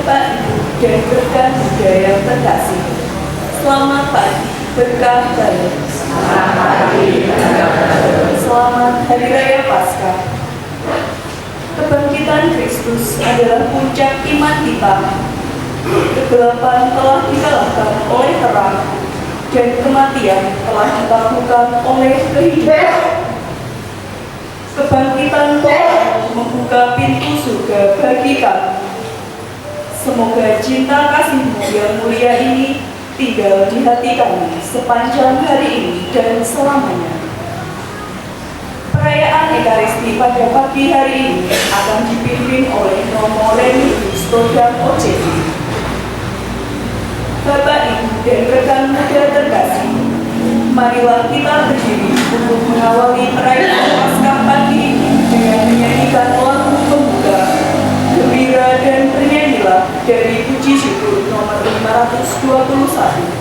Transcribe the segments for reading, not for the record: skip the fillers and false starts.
Bapak, Ibu, dan rekan muda yang terkasih, selamat pagi, berkah baru. Selamat pagi, berkah baru. Selamat Hari Raya Paskah. Kebangkitan Kristus adalah puncak iman kita. Kegelapan telah dikalahkan oleh terang, dan kematian telah ditaklukkan oleh kehidupan. Kebangkitan Tuhan membuka pintu surga bagi kami. Semoga cinta kasih-Mu yang mulia ini tinggal di hati kami sepanjang hari ini dan selamanya. Perayaan Ekaristi pada pagi hari ini akan dipimpin oleh Romo Reni Stodan OCD. Bapak, Ibu, dan rekan muda terkasih, marilah kita berdiri untuk mengawali perayaan Paskah pagi ini dengan menyanyikan lagu pembuka, Gembira dan Bernyanyilah dari Puji Syukur nomor 521.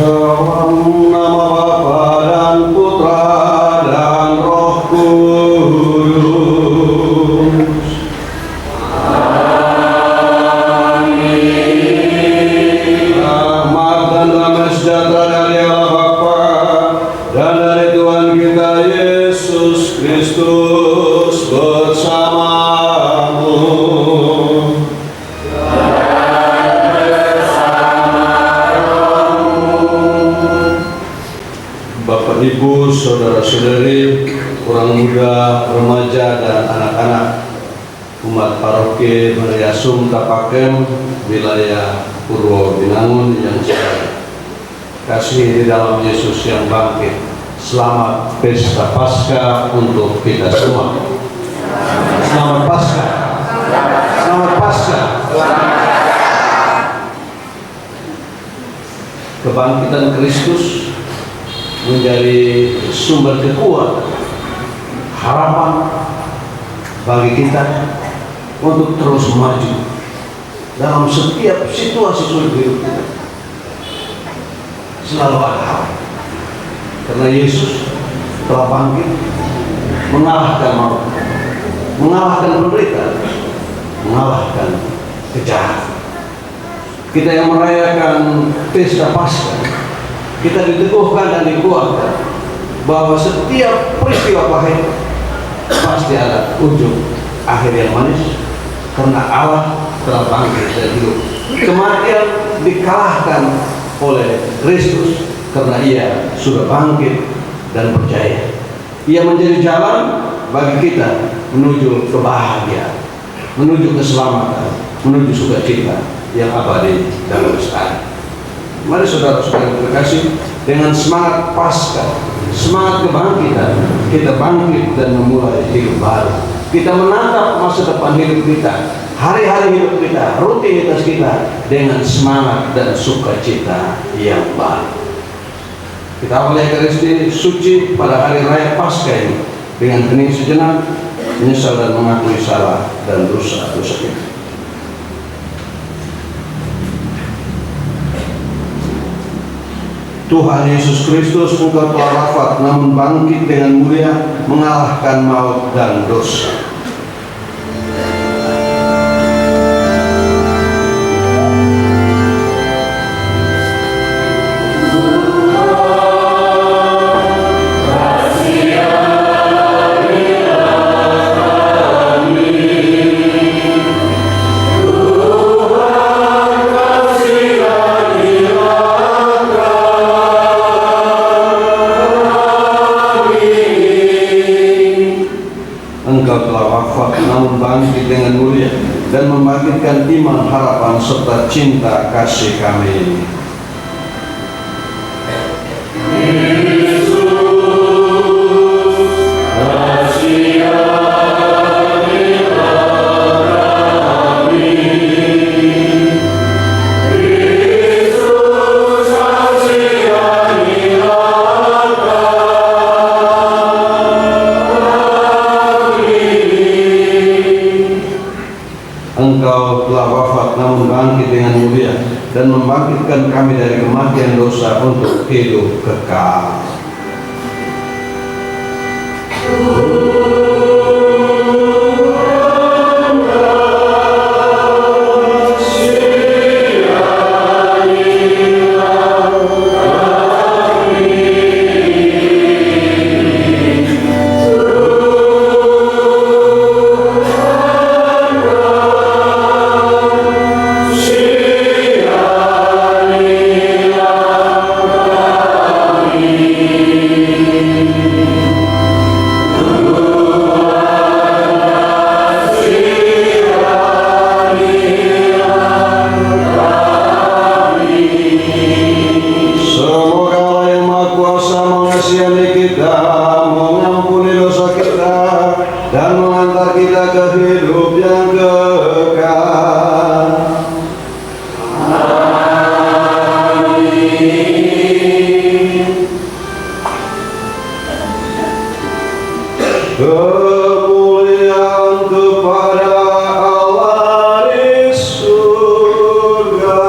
Dalam nama Bapa dan Putra dan Roh Kudus. Amin. Rahmat dan damai sejahtera dari Allah Bapa dan dari Tuhan kita Yesus Kristus bersamamu. Bapak, Ibu, saudara-saudari, orang muda, remaja, dan anak-anak umat paroki Maria Assumpta Pakem, wilayah Purwobinangun yang saya kasih di dalam Yesus yang bangkit. Selamat Pesta Paskah untuk kita semua. Selamat Paskah. Selamat Paskah. Kebangkitan Kristus menjadi sumber kekuatan, harapan bagi kita untuk terus maju dalam setiap situasi sulit hidup kita. Selalu ada harapan, karena Yesus telah bangkit, mengalahkan maut, mengalahkan penderitaan, mengalahkan kejahatan. Kita yang merayakan Pesta Paskah, kita diteguhkan dan dikuatkan bahwa setiap peristiwa pahit pasti ada ujung akhir yang manis, karena Allah telah bangkit dari hidup. Kematian dikalahkan oleh Kristus karena Ia sudah bangkit dan percaya. Ia menjadi jalan bagi kita menuju kebahagiaan, menuju keselamatan, menuju sukacita yang abadi dan lestari. Mari saudara-saudara terkasih, dengan semangat Paskah, semangat kebangkitan, kita bangkit dan memulai hidup baru. Kita menatap masa depan hidup kita, hari-hari hidup kita, rutinitas kita dengan semangat dan sukacita yang baru. Kita awali Ekaristi suci pada hari raya Paskah ini dengan hening sejenak, menyesal dan mengakui salah dan dosa-dosa kita. Tuhan Yesus Kristus, Engkau telah wafat namun bangkit dengan mulia, mengalahkan maut dan dosa. Engkau telah wafat namun bangkit dengan mulia dan membangkitkan iman, harapan serta cinta kasih kami ini. Engkau telah wafat namun bangkit dengan mulia dan membangkitkan kami dari kematian dosa untuk hidup kekal. Mengampuni dosa kita dan mengantar kita ke hidup yang kekal. Amin. Kemuliaan kepada Allah di surga.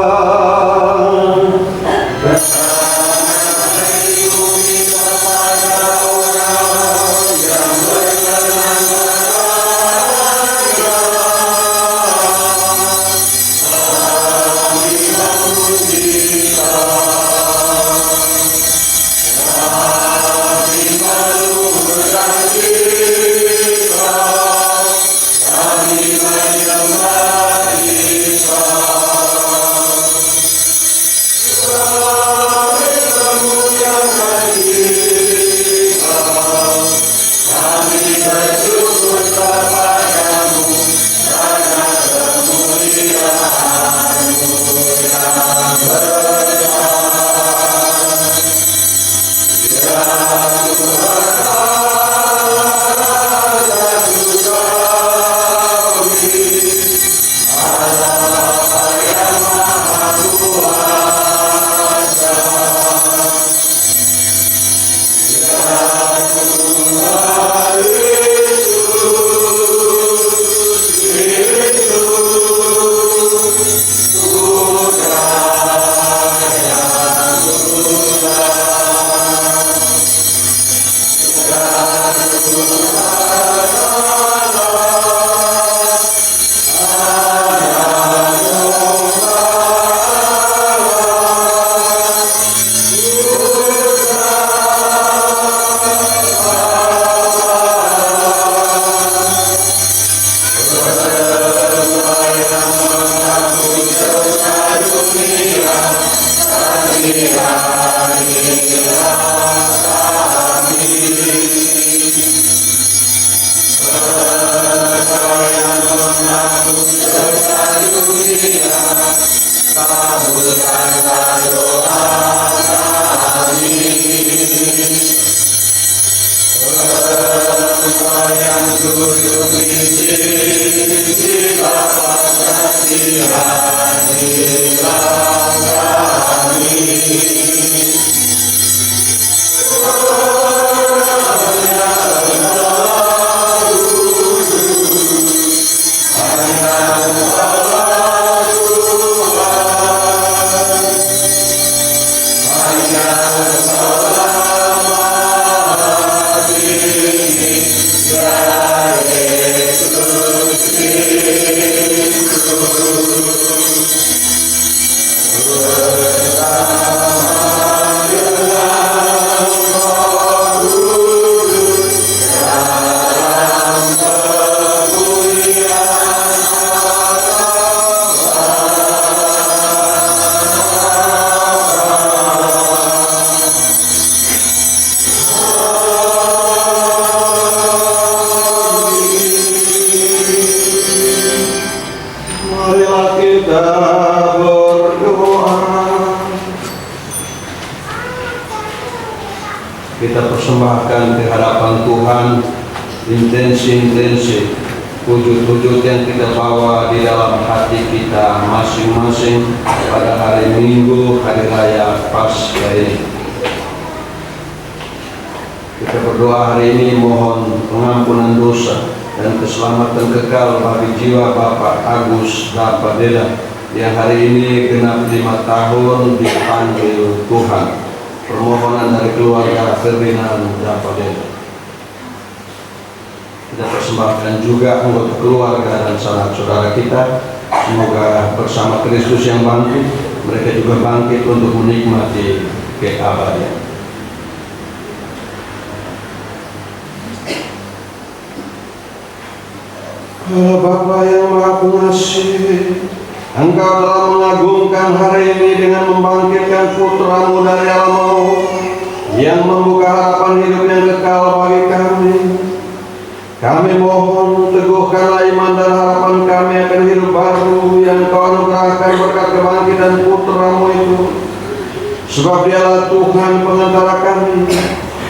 Kabulkanlah doa Marilah kita berdoa. Kita persembahkan di hadapan Tuhan intensi-intensi, wujud-wujud yang kita bawa di dalam hati kita masing-masing pada hari Minggu, hari Raya Paskah ini. Kita berdoa hari ini mohon pengampunan dosa dan keselamatan kekal bagi jiwa Bapak Agus Dapadela yang hari ini genap 5 tahun dipanggil Tuhan. Permohonan dari keluarga Ferdinand Dapadela. Kita persembahkan juga anggota keluarga dan sanak saudara kita. Semoga bersama Kristus yang bangkit, mereka juga bangkit untuk menikmati keabadian. Allah Bapa yang Maha Pengasih, Engkau telah mengagungkan hari ini dengan membangkitkan putra-Mu dari alam maut yang membuka harapan hidup yang kekal bagi kami. Kami mohon teguhkanlah iman dan harapan kami akan hidup baru yang Kau anugerahkan berkat kebangkitan putra-Mu itu. Sebab Dialah Tuhan pengantara kami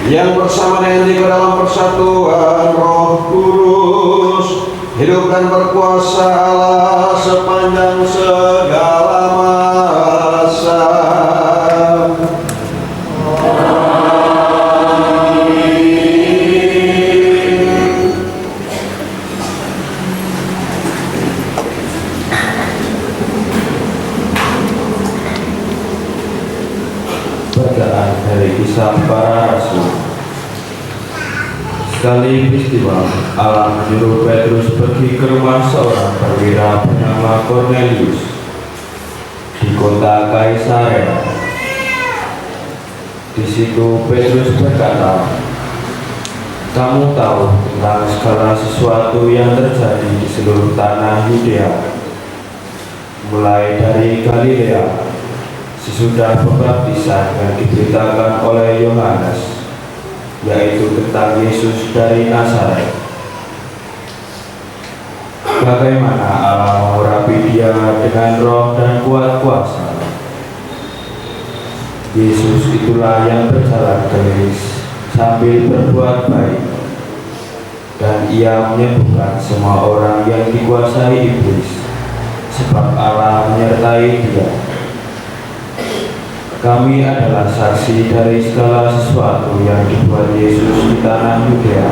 yang bersama dengan Dia dalam persatuan Roh Kudus, hidup dan berkuasa Allah sepanjang segala masa. Bacaan dari Kisah Para Rasul. Sekali peristiwa, Allah menyuruh Petrus pergi ke rumah seorang perwira bernama Cornelius di kota Kaisarea. Di situ Petrus berkata, "Kamu tahu tentang segala sesuatu yang terjadi di seluruh tanah Yudea, mulai dari Galilea, sesudah pembaptisan yang diberitakan oleh Yohanes, yaitu tentang Yesus dari Nazaret. Bagaimana Allah mengurapi Dia dengan roh dan kuat kuasa. Yesus itulah yang berjalan gelis sambil berbuat baik, dan Ia menyembuhkan semua orang yang dikuasai iblis, sebab Allah menyertai Dia. Kami adalah saksi dari segala sesuatu yang dibuat Yesus di tanah Yudea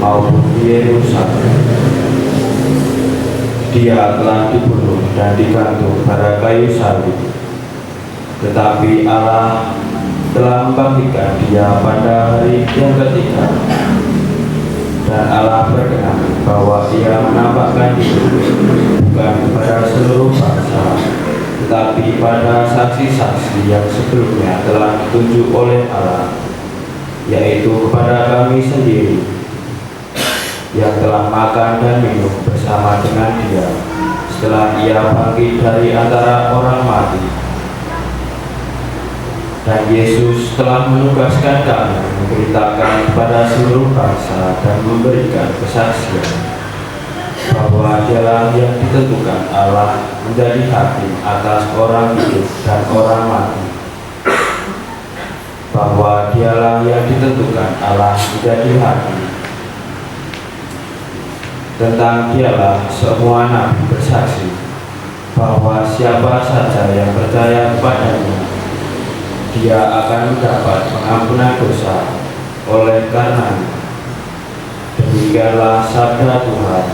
maupun di Yerusalem. Dia telah dibunuh dan digantung pada kayu salib, tetapi Allah telah membangkitkan Dia pada hari yang ketiga. Dan Allah berkenan bahwa Ia menampakkan diri bukan kepada seluruh bangsa, tetapi pada saksi-saksi yang sebelumnya telah ditunjuk oleh Allah, yaitu kepada kami sendiri yang telah makan dan minum bersama dengan Dia setelah Ia bangkit dari antara orang mati. Dan Yesus telah menugaskan kami memberitakan kepada seluruh bangsa dan memberikan kesaksian bahwa Dialah yang ditentukan Allah menjadi hakim atas orang hidup dan orang mati, bahwa Dialah yang ditentukan Allah menjadi hakim Tentang dialah semua nabi bersaksi bahwa siapa saja yang percaya kepadanya, dia akan mendapat pengampunan dosa oleh karena demikianlah sabda Tuhan.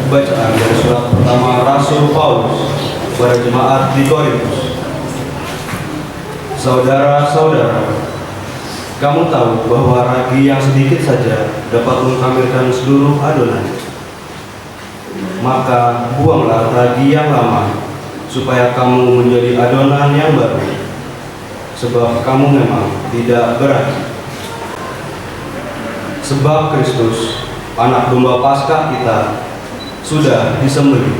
Bacaan dari surat pertama Rasul Paulus kepada jemaat di Korintus. Saudara-saudara, kamu tahu bahwa ragi yang sedikit saja dapat mengkhamirkan seluruh adonan. Maka buanglah ragi yang lama, supaya kamu menjadi adonan yang baru, sebab kamu memang tidak beragi. Sebab Kristus, anak domba Paskah kita, sudah disembelih.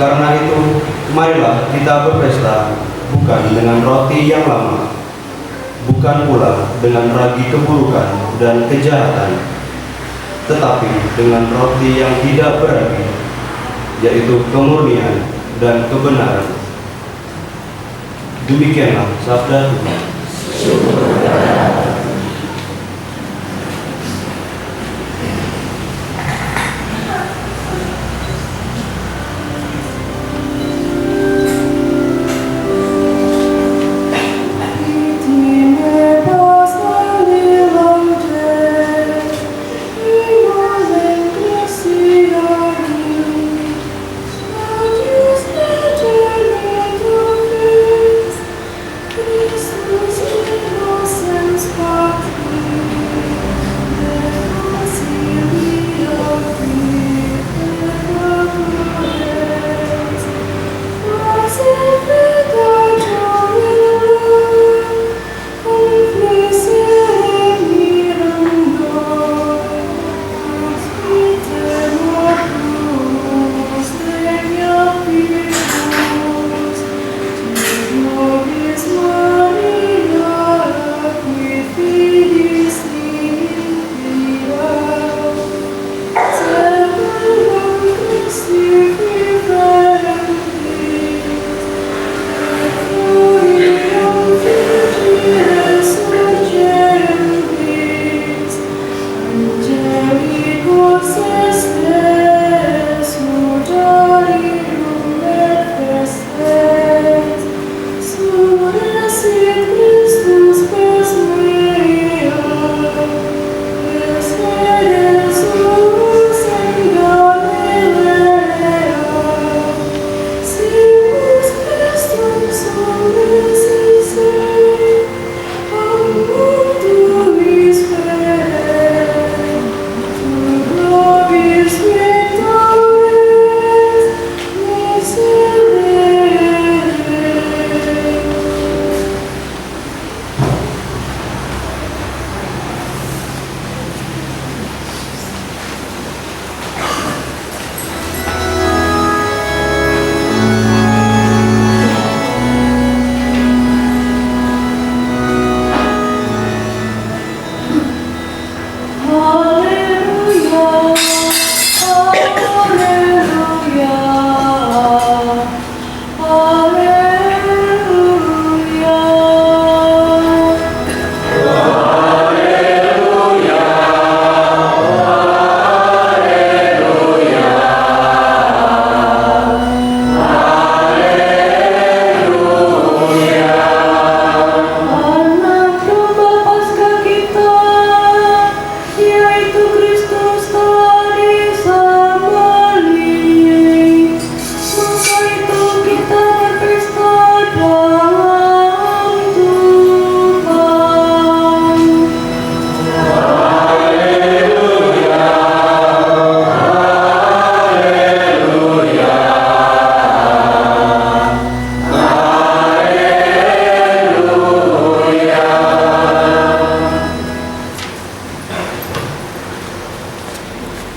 Karena itu, marilah kita berpesta bukan dengan roti yang lama, bukan pula dengan ragi keburukan dan kejahatan, tetapi dengan roti yang tidak beragi, yaitu kemurnian dan kebenaran. Demikianlah sabda Tuhan. Christus, innocent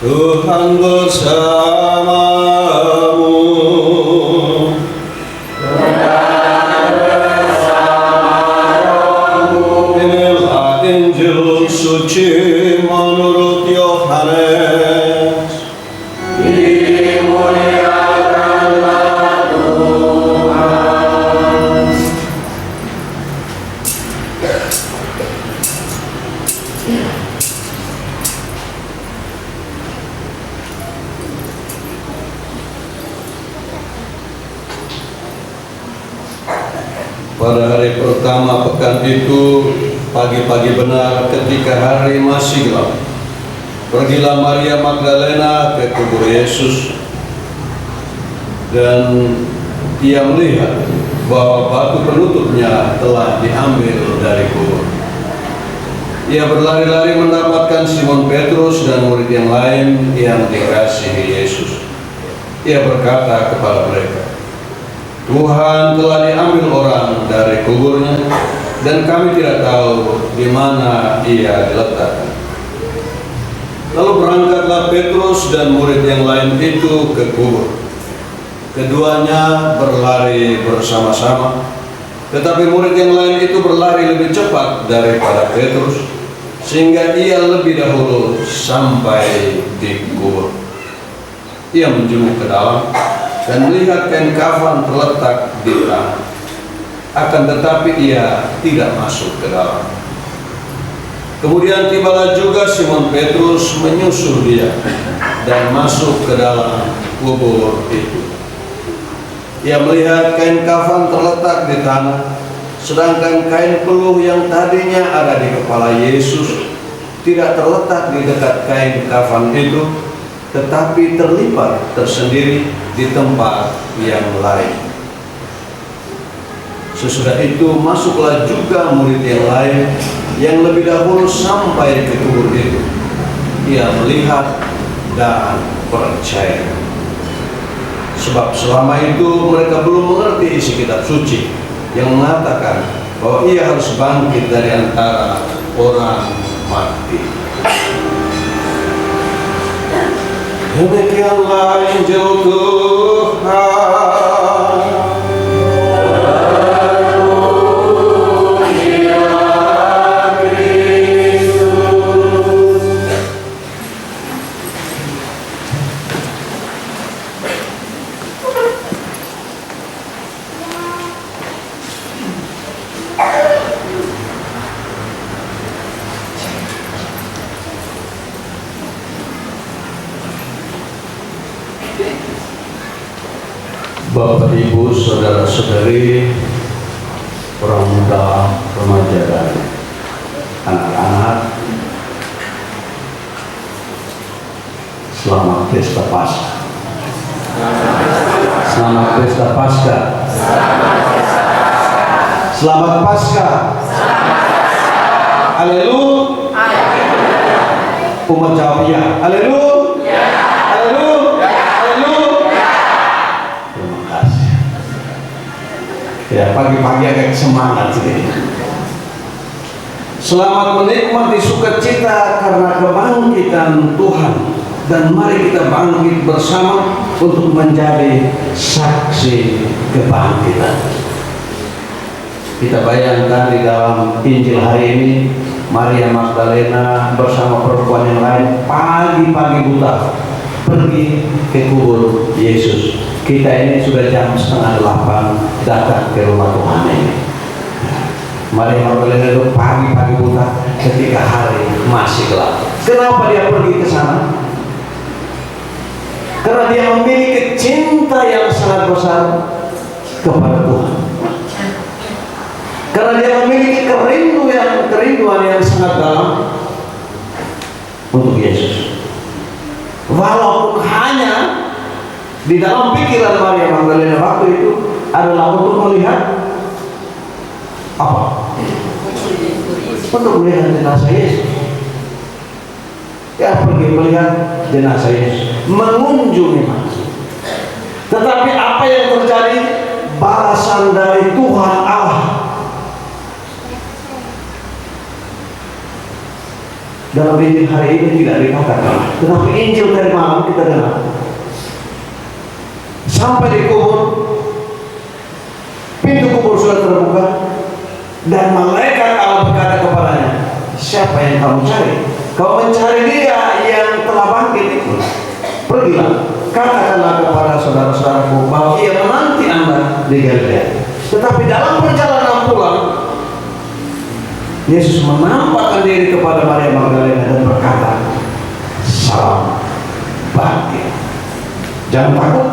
Tuhan bersamamu. Inilah Injil suci menurut Yohanes. Pada hari pertama pekan itu, pagi-pagi benar ketika hari masih gelap, pergilah Maria Magdalena ke kubur Yesus, dan ia melihat bahwa batu penutupnya telah diambil dari kubur. Ia berlari-lari mendapatkan Simon Petrus dan murid yang lain yang dikasihi Yesus. Ia berkata kepada mereka, "Tuhan telah diambil orang dari kuburnya, dan kami tidak tahu di mana ia diletakkan." Lalu berangkatlah Petrus dan murid yang lain itu ke kubur. Keduanya berlari bersama-sama, tetapi murid yang lain itu berlari lebih cepat daripada Petrus, sehingga ia lebih dahulu sampai di kubur. Ia menjenguk ke dalam dan melihat kain kafan terletak di tanah. Akan tetapi ia tidak masuk ke dalam. Kemudian tibalah juga Simon Petrus menyusul dia dan masuk ke dalam kubur itu. Ia melihat kain kafan terletak di tanah, sedangkan kain peluh yang tadinya ada di kepala Yesus tidak terletak di dekat kain kafan itu, tetapi terlipat tersendiri di tempat yang lain. Sesudah itu masuklah juga murid yang lain yang lebih dahulu sampai ke kubur itu. Ia melihat dan percaya. Sebab selama itu mereka belum mengerti isi kitab suci yang mengatakan bahwa ia harus bangkit dari antara orang mati. Demikianlah Injil Tuhan. Bapak, Ibu, saudara-saudari, orang muda, remaja, dan anak-anak, selamat Pesta Paskah. Selamat Pesta Paskah. Selamat Paskah. Haleluya. Umat jawab ya. Haleluya. Haleluya. Haleluya. Terima kasih. Ya, pagi-pagi agak semangat sedikit. Selamat menikmati sukacita karena kebangkitan Tuhan, dan mari kita bangkit bersama untuk menjadi saksi kebangkitan. Kita bayangkan di dalam Injil hari ini, Maria Magdalena bersama perempuan yang lain pagi-pagi buta pergi ke kubur Yesus. Kita ini sudah jam 7:30 datang ke rumah Tuhan ini. Maria Magdalena itu pagi-pagi buta ketika hari masih gelap. Kenapa dia pergi ke sana? Karena dia memiliki cinta yang sangat besar kepada Tuhan. Karena dia memiliki kerinduan yang sangat dalam untuk Yesus. Walaupun hanya di dalam pikiran Maria Magdalena waktu itu adalah untuk melihat apa? Untuk melihat jenazah Yesus. Ya, pergi melihat jenazah Yesus, mengunjungi mati. Tetapi apa yang terjadi? Balasan dari Tuhan Allah dalam Injil hari ini tidak dikatakan, tetapi Injil dari malam kita dengar. Sampai di kubur, pintu kubur sudah terbuka, dan malaikat Allah berkata kepadanya, siapa yang kamu cari? Kau mencari dia yang telah bangkit itu. Pergilah, katakanlah kepada saudara-saudaraku bahwa ia menanti Anda di Galilea. Tetapi dalam perjalanan pulang, Yesus menampakkan diri kepada Maria Magdalena dan berkata, salam, bangkit. Jangan takut,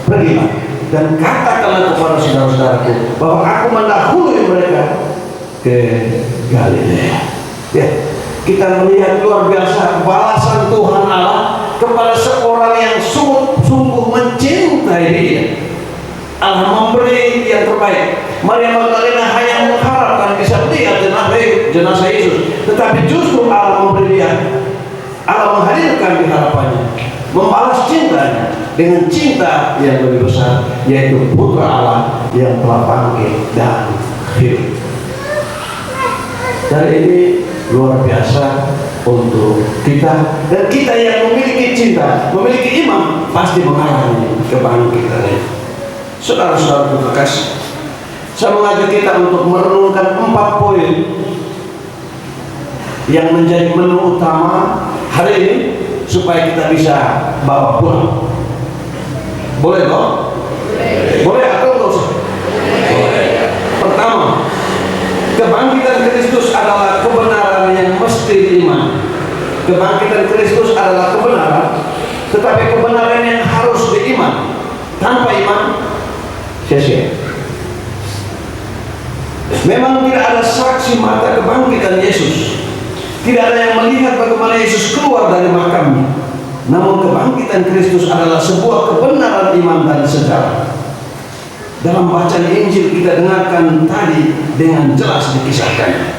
pergilah dan katakanlah kepada saudara-saudaraku bahwa aku mendahului mereka ke Galilea. Ya, kita melihat luar biasa balasan Tuhan Allah kepada seorang yang sungguh mencintai dia. Allah memberi yang terbaik. Maria Magdalena hanya mengharapkan bisa melihat jenazah Yesus, tetapi justru Allah memberi dia, Allah menghadirkan di harapannya, membalas cintanya dengan cinta yang lebih besar, yaitu Putra Allah yang telah bangkit dan hidup. Dan ini luar biasa untuk kita, dan kita yang memiliki cinta, memiliki iman, pasti mengalami kebangkitan. Saudara-saudara terkasih, saya mengajak kita untuk merenungkan 4 poin yang menjadi menu utama hari ini supaya kita bisa bawa pulang. Boleh toh? Boleh atau enggak usah? Boleh. Pertama, kebangkitan Kristus adalah kebenaran yang mesti diimani. Kebangkitan Kristus adalah kebenaran, tetapi kebenaran yang harus diimani. Tanpa iman, sia-sia. Memang tidak ada saksi mata kebangkitan Yesus. Tidak ada yang melihat bagaimana Yesus keluar dari makamnya. Namun kebangkitan Kristus adalah sebuah kebenaran iman dan sejarah. Dalam bacaan Injil kita dengarkan tadi dengan jelas dikisahkan.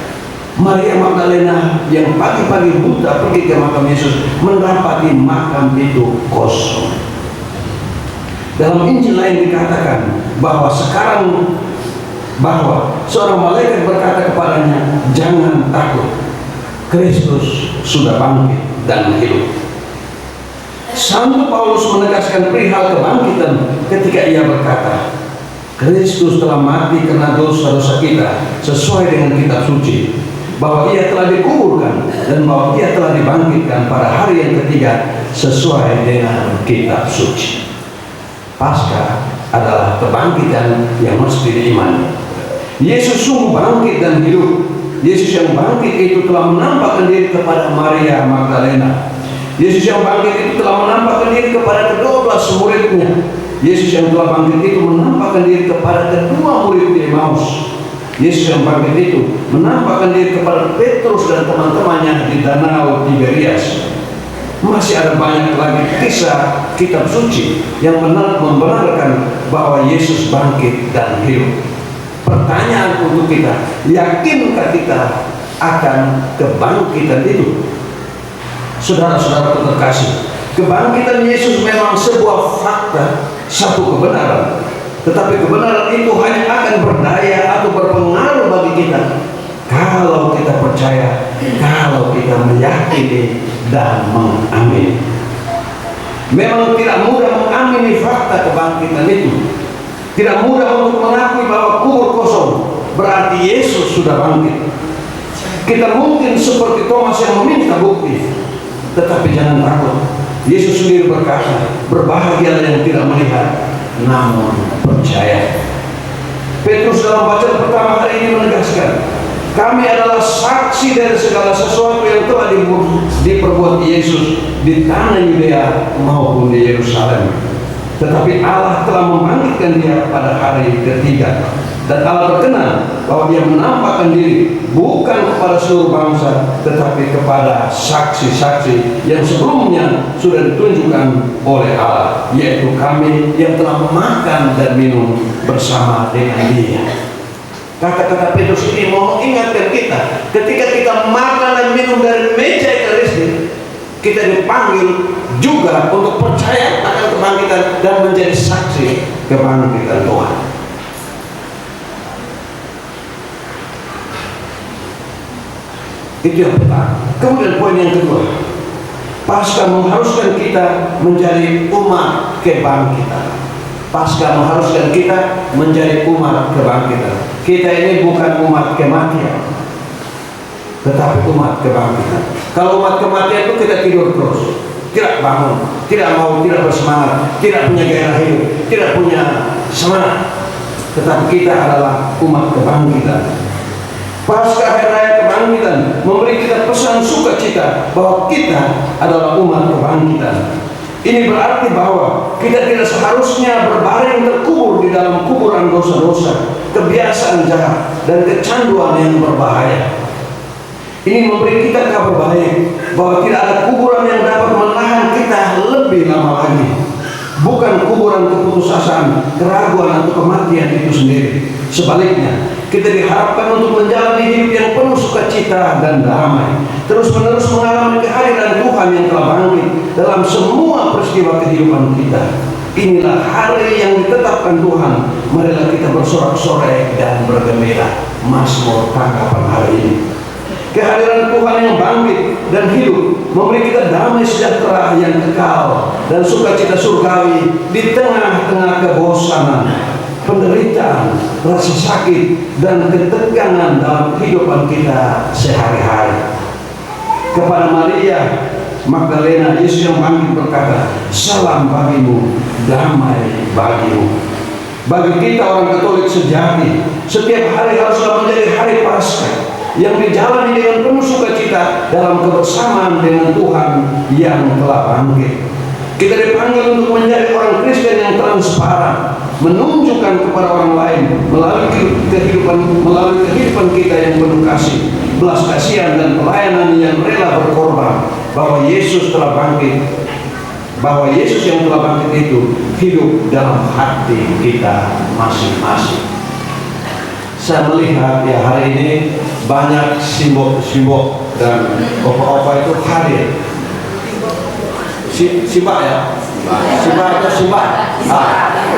Maria Magdalena yang pagi-pagi buta pergi ke makam Yesus, mendapati makam itu kosong. Dalam Injil lain dikatakan bahwa seorang malaikat berkata kepadanya, jangan takut, Kristus sudah bangkit dan hidup. Santo Paulus menegaskan perihal kebangkitan ketika ia berkata, Kristus telah mati karena dosa-dosa kita sesuai dengan kitab suci, bahwa ia telah dikuburkan dan bahwa ia telah dibangkitkan pada hari yang ketiga sesuai dengan kitab suci. Paskah adalah kebangkitan yang mesti diimani. Yesus sungguh bangkit dan hidup. Yesus yang bangkit itu telah menampakkan diri kepada Maria Magdalena. Yesus yang bangkit itu telah menampakkan diri kepada ke-12 muridnya. Yesus yang telah bangkit itu menampakkan diri kepada kedua murid di Emmaus. Yesus yang bangkit itu menampakkan diri kepada Petrus dan teman-temannya di Danau Tiberias. Masih ada banyak lagi kisah kitab suci yang membenarkan bahwa Yesus bangkit dan hidup. Pertanyaan untuk kita, yakinkah kita akan kebangkitan itu? Saudara-saudara terkasih, kebangkitan Yesus memang sebuah fakta, satu kebenaran. Tetapi kebenaran itu hanya akan berdaya atau berpengaruh bagi kita kalau kita percaya, kalau kita meyakini dan mengamini. Memang tidak mudah mengamini fakta kebangkitan itu. Tidak mudah untuk mengakui bahwa kubur kosong berarti Yesus sudah bangkit. Kita mungkin seperti Thomas yang meminta bukti, tetapi jangan takut. Yesus sendiri berkata, berbahagialah yang tidak melihat namun percaya. Petrus dalam bacaan pertama hari ini menegaskan, kami adalah saksi dari segala sesuatu yang telah diperbuat Yesus di tanah Yudea maupun di Yerusalem. Tetapi Allah telah membangkitkan dia pada hari ketiga. Dan Allah berkenan bahwa dia menampakkan diri bukan kepada seluruh bangsa, tetapi kepada saksi-saksi yang sebelumnya sudah ditunjukkan oleh Allah, yaitu kami yang telah makan dan minum bersama dengan dia. Kata-kata Petrus ini mau mengingatkan kita, ketika kita makan dan minum dari meja Ekaristi, kita dipanggil juga untuk percaya akan kebangkitan dan menjadi saksi kebangkitan Tuhan. Itu yang pertama. Kemudian poin yang kedua, Paskah mengharuskan kita menjadi umat kebangkitan. Paskah mengharuskan kita menjadi umat kebangkitan. Kita ini bukan umat kematian, tetapi umat kebangkitan. Kalau umat kematian itu kita tidur terus, tidak bangun, tidak mau, tidak bersemangat, tidak punya gairah hidup, tidak punya semangat. Tetapi kita adalah umat kebangkitan. Paskah hari raya kebangkitan memberi kita pesan sukacita bahwa kita adalah umat kebangkitan. Ini berarti bahwa kita tidak seharusnya berbaring terkubur di dalam kuburan dosa-dosa, kebiasaan jahat, dan kecanduan yang berbahaya. Ini memberi kita kabar baik bahwa tidak ada kuburan yang dapat menahan kita lebih lama lagi. Bukan kuburan keputusasaan, keraguan atau kematian itu sendiri. Sebaliknya, kita diharapkan untuk menjalani hidup yang penuh sukacita dan damai, terus-menerus mengalami kehadiran Tuhan yang telah bangkit dalam semua peristiwa kehidupan kita. Inilah hari yang ditetapkan Tuhan. Marilah kita bersorak-sorai dan bergembira. Mazmur tanggapan hari ini. Kehadiran Tuhan yang bangkit dan hidup memberi kita damai sejahtera yang kekal dan sukacita surgawi di tengah-tengah kebosanan, penderitaan, rasa sakit, dan ketegangan dalam kehidupan kita sehari-hari. Kepada Maria Magdalena, Yesus yang bangkit berkata, "Salam bagimu, damai bagimu." Bagi kita orang Katolik sejati, setiap hari haruslah menjadi hari Paskah yang dijalani dengan penuh sukacita dalam kebersamaan dengan Tuhan yang telah bangkit. Kita dipanggil untuk menjadi orang Kristen yang transparan, menunjukkan kepada orang lain melalui kehidupan kita yang penuh kasih, belas kasihan, dan pelayanan yang rela berkorban bahwa Yesus telah bangkit, bahwa Yesus yang telah bangkit itu hidup dalam hati kita masing-masing. Saya melihat ya hari ini banyak simbol-simbol dan opa-opa itu hadir. Simbah ya, Simbah atau Simbah,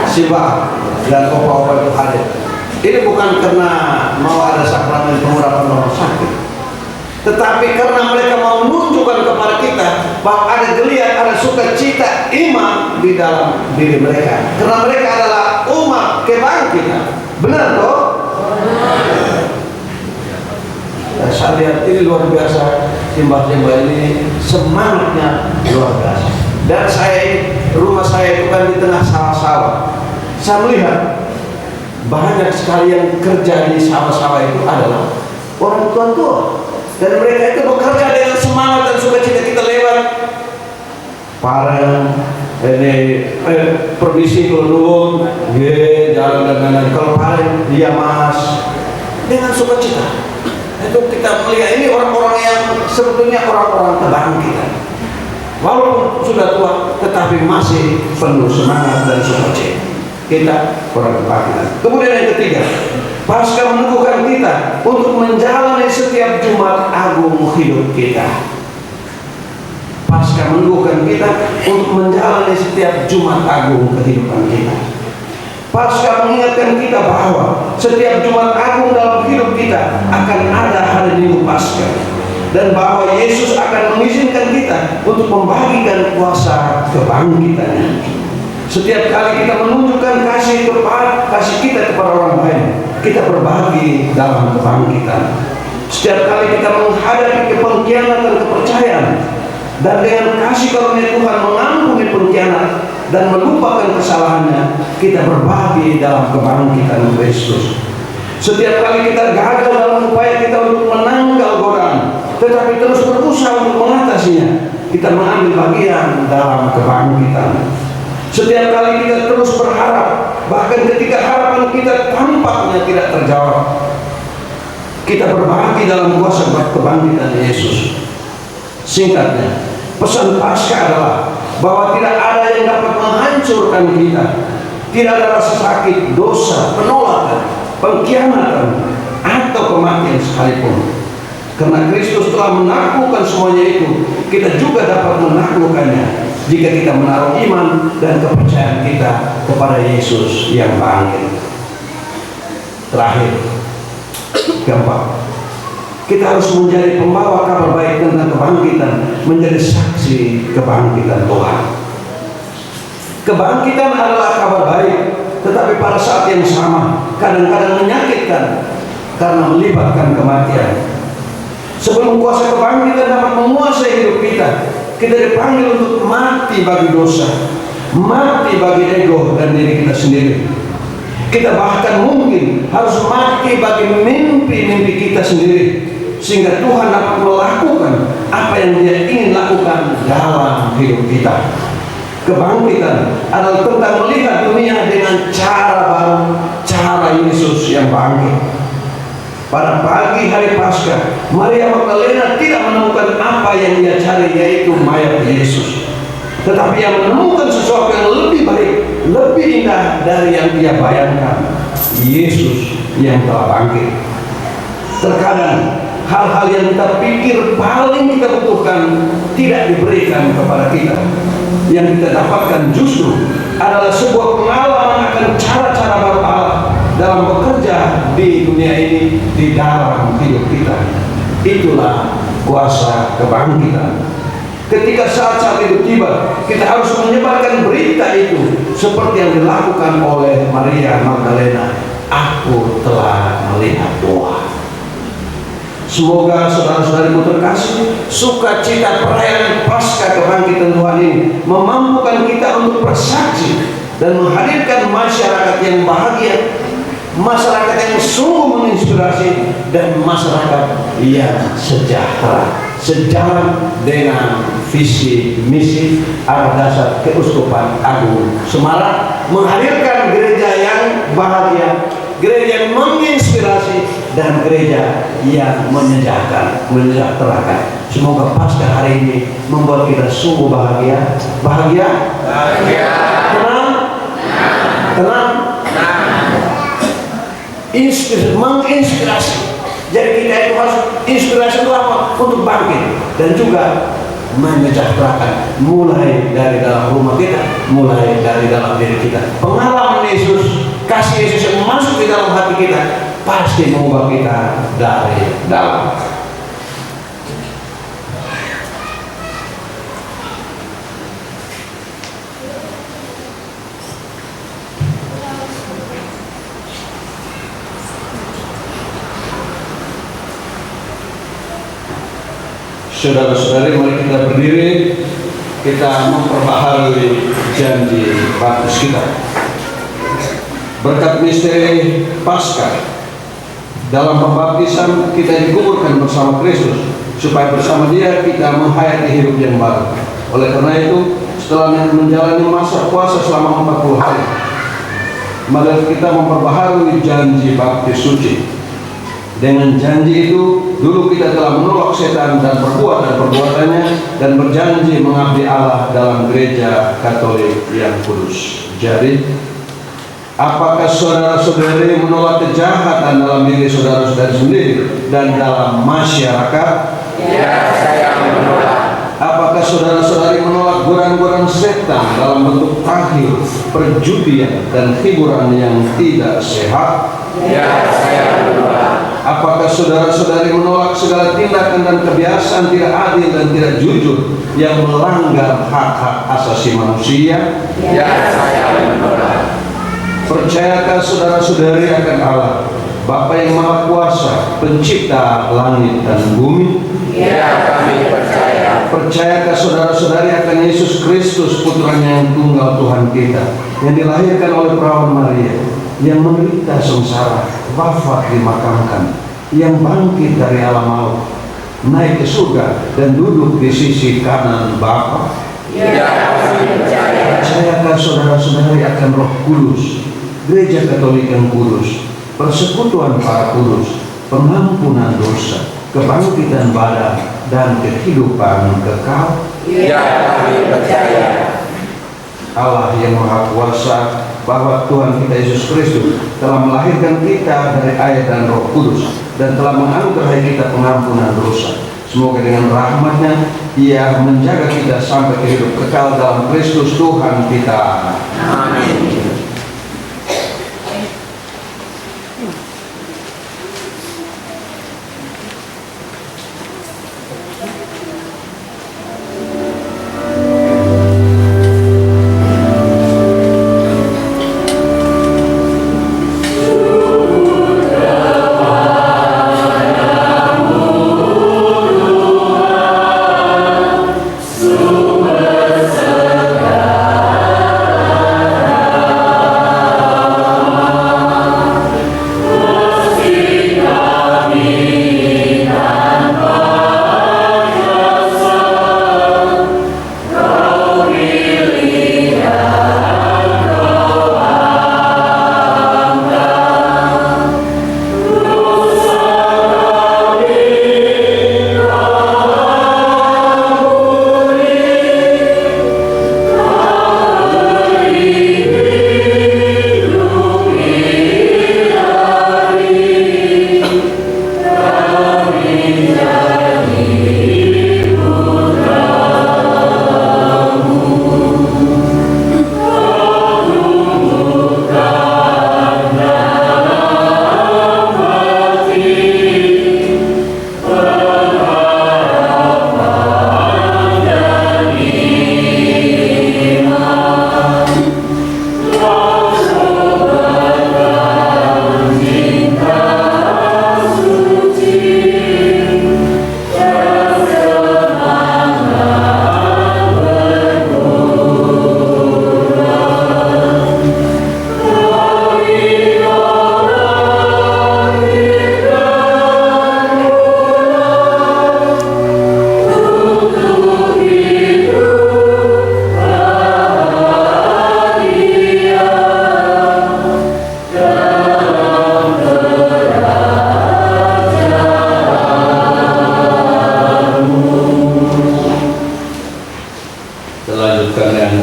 Simbah dan opa-opa itu hadir. Ini bukan karena mau ada sakramen pengurapan orang sakit, tetapi karena mereka mau menunjukkan kepada kita bahwa ada geliat, ada sukacita iman di dalam diri mereka. Karena mereka adalah umat kebangkitan. Benar toh? Saya lihat ini luar biasa, simbah-simbah ini semangatnya luar biasa. Dan rumah saya itu kan di tengah sawah-sawah. Saya melihat banyak sekali yang kerja di sawah-sawah itu adalah orang tua-tua, dan mereka itu bekerja dengan semangat dan sukacita. Kita lewat parang ini permisi kulun, jalan dengan kalau parang dia mas dengan sukacita. Itu kita melihat ini orang-orang yang sebetulnya orang-orang kebangkitan. Walaupun sudah tua, tetapi masih penuh semangat dan sukacita. Kita orang kebangkitan. Kemudian yang ketiga, Paskah meneguhkan kita untuk menjalani setiap Jumat Agung hidup kita. Paskah meneguhkan kita untuk menjalani setiap Jumat Agung kehidupan kita. Paskah mengingatkan kita bahwa setiap Jumat Agung dalam hidup kita akan ada hari Minggu Paskah, dan bahwa Yesus akan mengizinkan kita untuk membagikan kuasa kebangkitannya. Setiap kali kita menunjukkan kasih kita kepada orang lain, kita berbagi dalam kebangkitan. Setiap kali kita menghadapi pengkhianatan kepercayaan, dan dengan kasih karunia Tuhan mengampuni pengkhianat dan melupakan kesalahannya, kita berbagi dalam kebangkitan Kristus. Setiap kali kita gagal dalam upaya kita untuk menanggal godaan, tetapi terus berusaha untuk mengatasinya, kita mengambil bagian dalam kebangkitan. Setiap kali kita terus berharap, bahkan ketika harapan kita tampaknya tidak terjawab, kita berbagi dalam kuasa kebangkitan Yesus. Singkatnya, pesan Paskah adalah bahwa tidak ada yang dapat menghancurkan kita. Tidak ada rasa sakit, dosa, penolakan, pengkhianatan, atau kematian sekalipun. Karena Kristus telah menaklukkan semuanya itu, kita juga dapat menaklukkannya jika kita menaruh iman dan kepercayaan kita kepada Yesus yang bangkit. Terakhir, keempat, Kita harus menjadi pembawa kabar baik tentang kebangkitan, menjadi saksi kebangkitan Tuhan. Kebangkitan adalah kabar baik, tetapi pada saat yang sama kadang-kadang menyakitkan karena melibatkan kematian. Sebelum kuasa kebangkitan dapat menguasai hidup kita, kita dipanggil untuk mati bagi dosa, mati bagi ego dan diri kita sendiri. Kita bahkan mungkin harus mati bagi mimpi-mimpi kita sendiri, sehingga Tuhan dapat melakukan apa yang Dia ingin lakukan dalam hidup kita. Kebangkitan adalah tentang melihat dunia dengan cara baru, cara Yesus yang bangkit. Pada pagi hari Paskah, Maria Magdalena tidak menemukan apa yang dia cari, yaitu mayat Yesus. Tetapi ia menemukan sesuatu yang lebih baik, lebih indah dari yang dia bayangkan, Yesus yang telah bangkit. Terkadang hal-hal yang kita pikir paling kita butuhkan tidak diberikan kepada kita. Yang kita dapatkan justru adalah sebuah pengalaman akan cara-cara baru Allah dalam bekerja di dunia ini, di dalam hidup kita. Itulah kuasa kebangkitan. Ketika saat-saat itu tiba, kita harus menyebarkan berita itu seperti yang dilakukan oleh Maria Magdalena. Aku telah melihat Tuhan. Semoga saudara-saudariku terkasih, sukacita perayaan Paskah kebangkitan Tuhan ini memampukan kita untuk bersaksi dan menghadirkan masyarakat yang bahagia, masyarakat yang sungguh menginspirasi, dan masyarakat yang sejahtera, sejalan dengan visi misi Archdiocese Keuskupan Agung Semarang, menghadirkan gereja yang bahagia, gereja yang menginspirasi, dan gereja yang menyejahterakan. Semoga Paskah hari ini membuat kita sungguh bahagia, tenang, menginspirasi. Jadi kita itu harus inspirasi itu apa? Untuk bangkit dan juga menyejahterakan, mulai dari dalam rumah kita, mulai dari dalam diri kita. Pengalaman Yesus, kasih Yesus yang masuk di dalam hati kita pasti mengubah kita dari dalam. Saudara-saudari, mari kita berdiri, kita memperbaharui janji baptis kita. Berkat misteri Paskah, dalam pembaptisan kita dikuburkan bersama Kristus, supaya bersama Dia kita menghayati hidup yang baru. Oleh karena itu, setelah menjalani masa puasa selama 40 hari, mari kita memperbaharui janji baptis suci. Dengan janji itu, dulu kita telah menolak setan dan perbuatannya, dan berjanji mengabdi Allah dalam gereja Katolik yang kudus. Jadi, apakah saudara-saudari menolak kejahatan dalam diri saudara-saudari sendiri dan dalam masyarakat? Ya, saya menolak. Apakah saudara-saudari menolak godaan-godaan setan dalam bentuk takhir, perjudian, dan hiburan yang tidak sehat? Ya, saya menolak. Apakah saudara-saudari menolak segala tindakan dan kebiasaan tidak adil dan tidak jujur yang melanggar hak-hak asasi manusia? Ya, saya menolak. Percayakah saudara-saudari akan Allah, Bapa yang Maha Kuasa, pencipta langit dan bumi? Ya, kami percaya. Percayakah saudara-saudari akan Yesus Kristus, putranya yang tunggal Tuhan kita, yang dilahirkan oleh perawan Maria, yang menderita sengsara, wafat dimakamkan, yang bangkit dari alam maut, naik ke surga dan duduk di sisi kanan Bapa? Ya, kami percaya. Percayakah saudara-saudari akan Roh Kudus, gereja Katolik yang kudus, persekutuan para kudus, pengampunan dosa, kebangkitan badan, dan kehidupan kekal? Ya, kami percaya. Allah yang Maha Kuasa, bahwa Tuhan kita Yesus Kristus telah melahirkan kita dari air dan Roh Kudus, dan telah menganugerahi kita pengampunan dosa. Semoga dengan rahmat-Nya Ia menjaga kita sampai ke hidup kekal dalam Kristus Tuhan kita. Amin.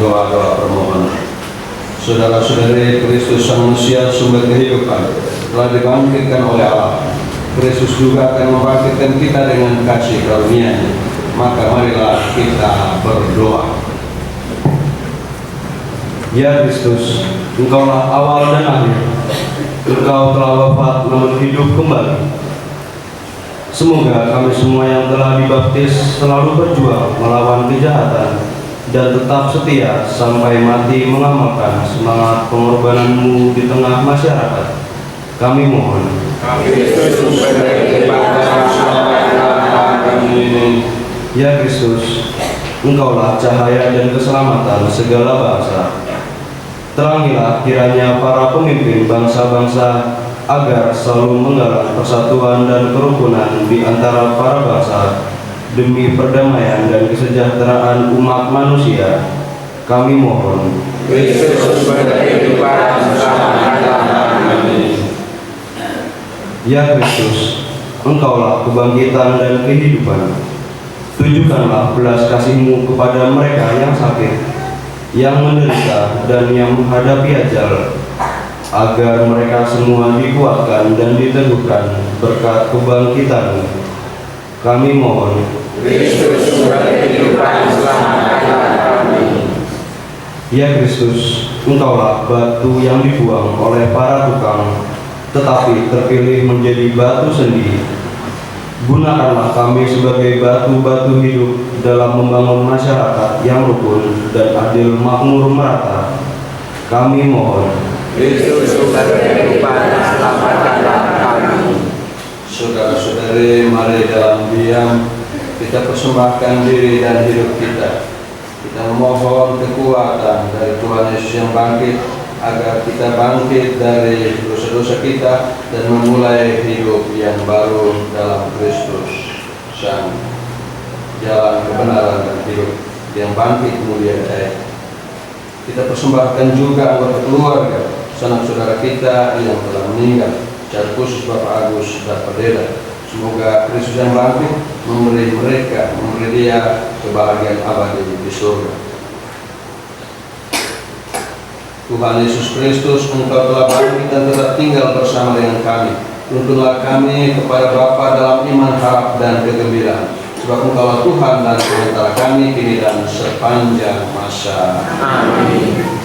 doa-doa permohonan. Saudara-saudari, Kristus Sang Manusia sumber kehidupan telah dibangkitkan oleh Allah. Kristus juga akan membangkitkan kita dengan kasih karunia-Nya. Maka marilah kita berdoa. Ya Kristus, Engkaulah awal dan akhir. Engkau telah wafat namun hidup kembali. Semoga kami semua yang telah dibaptis selalu berjuang melawan kejahatan dan tetap setia sampai mati mengamalkan semangat pengorbanan-Mu di tengah masyarakat. Kami mohon. Kristus sumber kehidupan dan selamatkan kami. Ya Kristus, Engkaulah cahaya dan keselamatan segala bangsa. Terangilah kiranya para pemimpin bangsa-bangsa agar selalu menggalang persatuan dan kerukunan di antara para bangsa demi perdamaian dan kesejahteraan umat manusia. Kami mohon. Kristus sumber kehidupan dan selamatkan kami. Ya Kristus, Engkaulah kebangkitan dan kehidupan. Tunjukkanlah belas kasih-Mu kepada mereka yang sakit, yang menderita, dan yang menghadapi ajal, agar mereka semua dikuatkan dan diteguhkan berkat kebangkitan-Mu. Kami mohon. Kristus sumber kehidupan, selamatkan kami. Ya Kristus, Engkaulah batu yang dibuang oleh para tukang, tetapi terpilih menjadi batu sendi. Gunakanlah kami sebagai batu-batu hidup dalam membangun masyarakat yang rukun dan adil makmur merata. Kami mohon. Kristus sumber kehidupan, selamatkanlah kami. Saudara-saudari, mari dalam diam kita persembahkan diri dan hidup kita. Kita memohon kekuatan dari Tuhan Yesus yang bangkit, agar kita bangkit dari dosa-dosa kita dan memulai hidup yang baru dalam Kristus, Sang jalan kebenaran dan hidup yang bangkit mulia daya. Kita persembahkan juga anggota keluarga, sanak saudara kita yang telah meninggal, secara khusus Bapak Agus dan Padela. Semoga Kristus yang bangkit memberi dia kebahagiaan abadi di surga. Tuhan Yesus Kristus, Engkau telah bangkit dan tetap tinggal bersama dengan kami. Tuntunlah kami kepada Bapa dalam iman, harap, dan kegembiraan. Sebab Engkaulah Tuhan dan sementara kami kini dan sepanjang masa. Amin.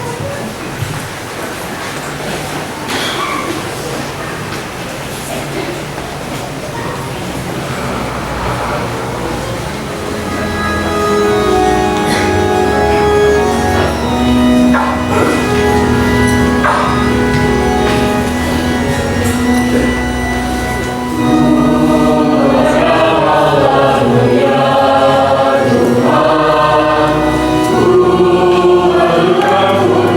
Tuhan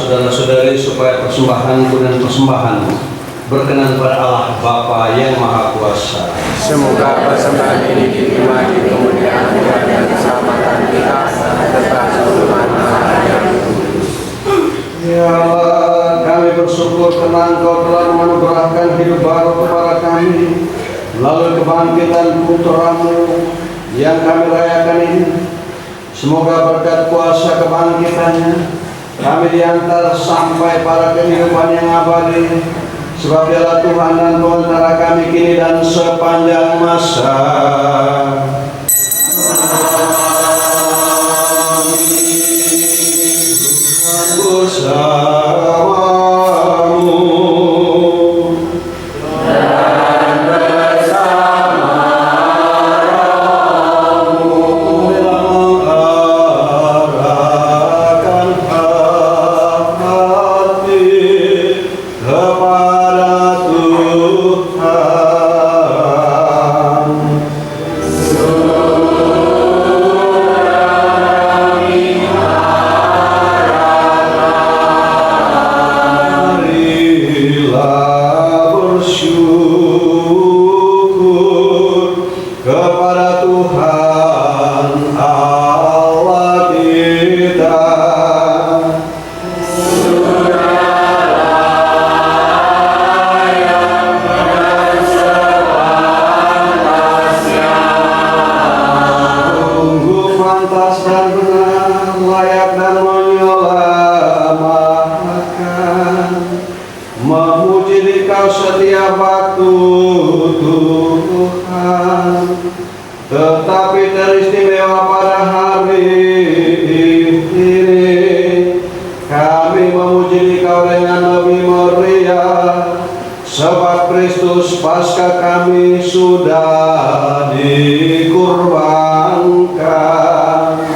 saudara-saudari supaya persembahanku dan persembahanmu berkenan pada Allah Bapa yang Maha Kuasa. Semoga persembahan ini diterima di kemuliaan Tuhan dan keselamatan kita serta seluruh manusia. Ya Allah, kami bersyukur karena Engkau telah menganugerahkan hidup baru kepada kami melalui kebangkitan Putra-Mu yang kami rayakan ini. Semoga berkat kuasa kebangkitannya kami diantar sampai pada kehidupan yang abadi. Sebab Dialah Tuhan dan Tuhan kami kini dan sepanjang masa. Bersamamu dan bersama rohmu mengarahkan hati kepada Tuhan. Marilah bersyukur kepada Tuhan Allah kita. Sungguh pantas dan benar, layak dan menyelamatkan, memuji Dikau setiap waktu Tuhan. Tetapi teristimewa pada hari ini kami memuji Dikau dengan lebih meriah, sebab Kristus Paskah kami sudah dikurbankan.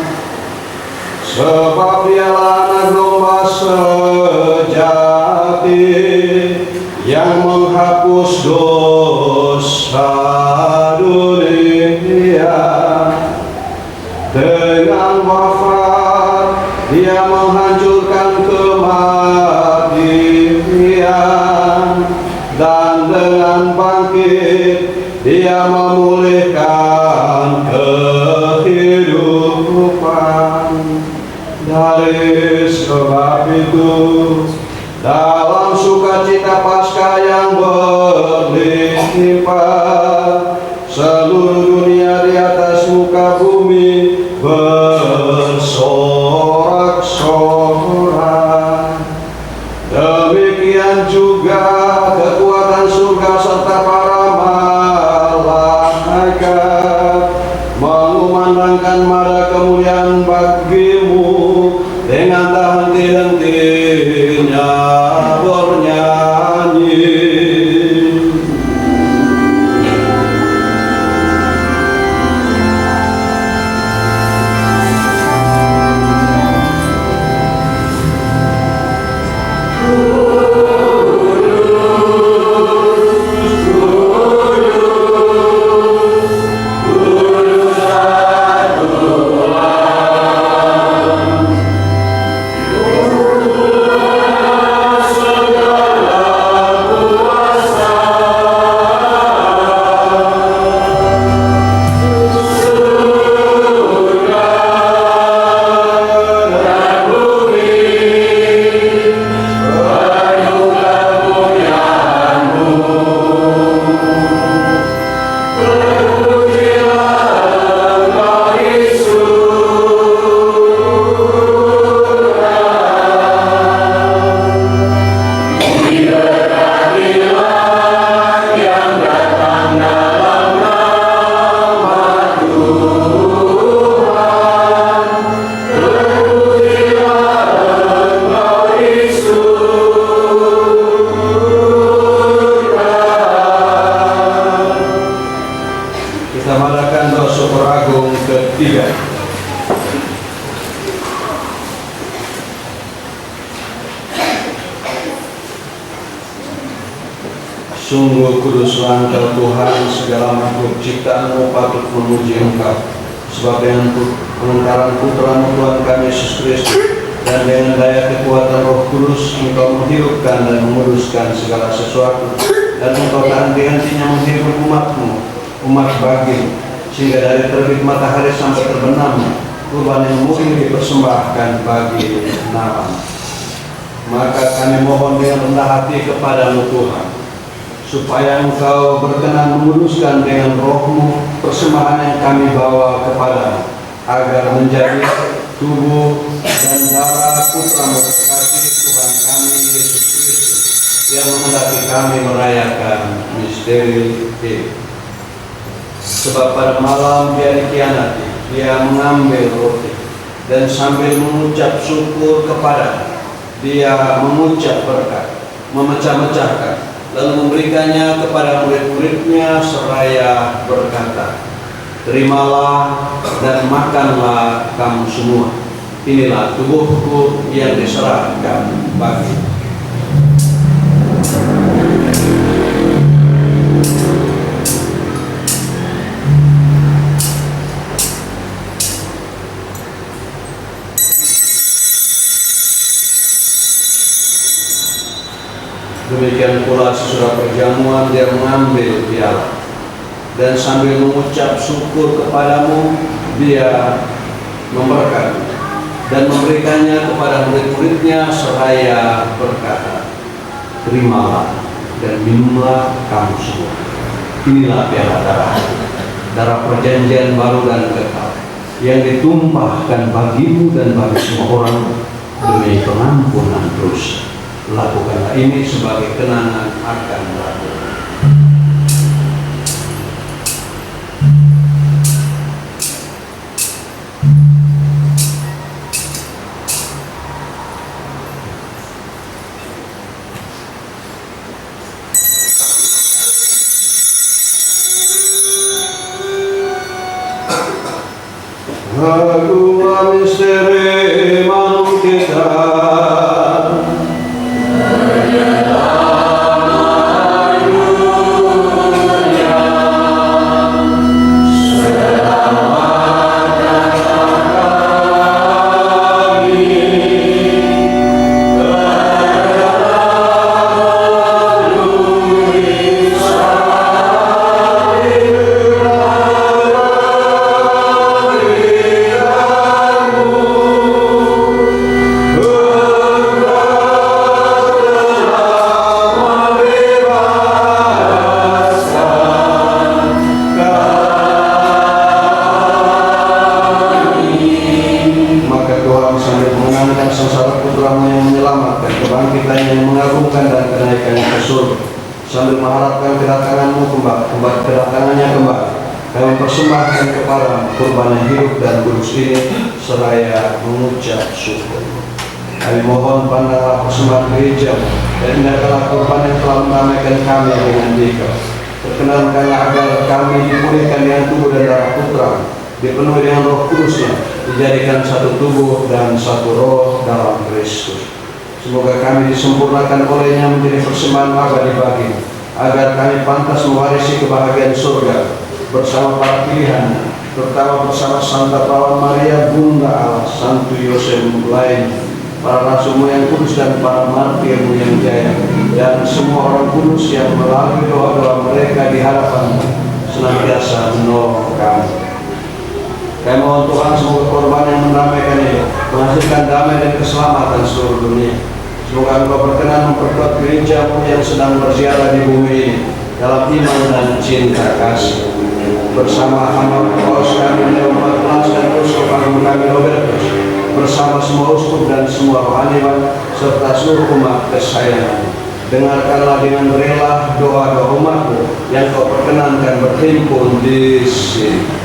Sebab Dialah anak domba sejati yang menghapus dosa dunia. Dengan wafat Dia menghancurkan kematian, dan dengan bangkit Dia memulihkan kehidupan. Dari sebab itu, dalam sukacita Paskah yang berlimpah, seluruh dunia di atas muka bumi bersorak-sorak. Demikian juga kekuatan surga serta para malaikat mengumandangkan mada kemuliaan bagimu, dengan tak henti-hentinya bernyanyi. Sungguh kuduslah Engkau Tuhan, segala makhluk ciptaan-Mu patut memuji Engkau. Sebab dengan pengantaran Putra-Mu Tuhan kami Yesus Kristus, dan dengan daya kekuatan Roh Kudus Engkau menghidupkan dan menguduskan segala sesuatu, dan Engkau tak henti-hentinya menghidup umat-Mu, umat bagimu, sehingga dari terbit matahari sampai terbenam kurban yang murni dipersembahkan bagi nama. Maka kami mohon dengan rendah hati kepada-Mu Tuhan, supaya Engkau berkenan menguduskan dengan Roh-Mu persembahan yang kami bawa kepada, agar menjadi tubuh dan darah Putra-Mu terkasih Tuhan kami Yesus Kristus, yang menghendaki kami merayakan misteri ini. Sebab pada malam Dia dikhianati, Dia mengambil roti, dan sambil mengucap syukur kepada, Dia mengucap berkat, memecah-mecahkan, lalu memberikannya kepada murid-muridnya seraya berkata, "Terimalah dan makanlah kamu semua. Inilah tubuhku yang diserahkan bagimu." Demikian pula sesudah perjamuan Dia mengambil piala, dan sambil mengucap syukur kepadamu, Dia memberkati dan memberikannya kepada murid-muridnya seraya berkata, "Terimalah dan minumlah kamu semua. Inilah piala darah perjanjian baru dan kekal, yang ditumpahkan bagimu dan bagi semua orang demi pengampunan dosa. Lakukanlah ini sebagai kenangan akan aku." Agung misteri manum kita, sambil mengharapkan kedatanganmu kedatangannya kembali, kami mempersembahkan kepada kurban yang hidup dan kudus ini seraya mengucap syukur. Kami mohon pandanglah persembahan gereja, dan indahkanlah kurban yang telah mendamaikan kami dengan Dikau. Perkenankanlah agar kami dipulihkan dengan tubuh dan darah Putra, dipenuhi dengan Roh Kudusnya, dijadikan satu tubuh dan satu roh dalam Kristus. Semoga kami disempurnakan olehnya menjadi persembahan abadi bagimu, agar kami pantas mewarisi kebahagiaan surga bersama para pilihan, terutama bersama Santa Perawan Maria Bunda Allah, Santo Yosef lain, para rasulmu yang kudus dan para martirmu yang jaya, dan semua orang kudus yang melalui doa-doa mereka di hadapan senantiasa menolong kami. Kami mohon Tuhan, semoga korban yang mendamaikan ini menghasilkan damai dan keselamatan seluruh dunia. Semoga Engkau berkenan memperkuat gereja-Mu yang sedang berziarah di bumi ini dalam iman dan cinta kasih. Bersama hamba Paus kami Leo 14 dan Uskup Agung kami Robertus, bersama semua uskup dan semua rohaniwan serta seluruh umat kesayangan. Dengarkanlah dengan rela doa-doa umat-Mu yang Kau perkenankan berhimpun di sini.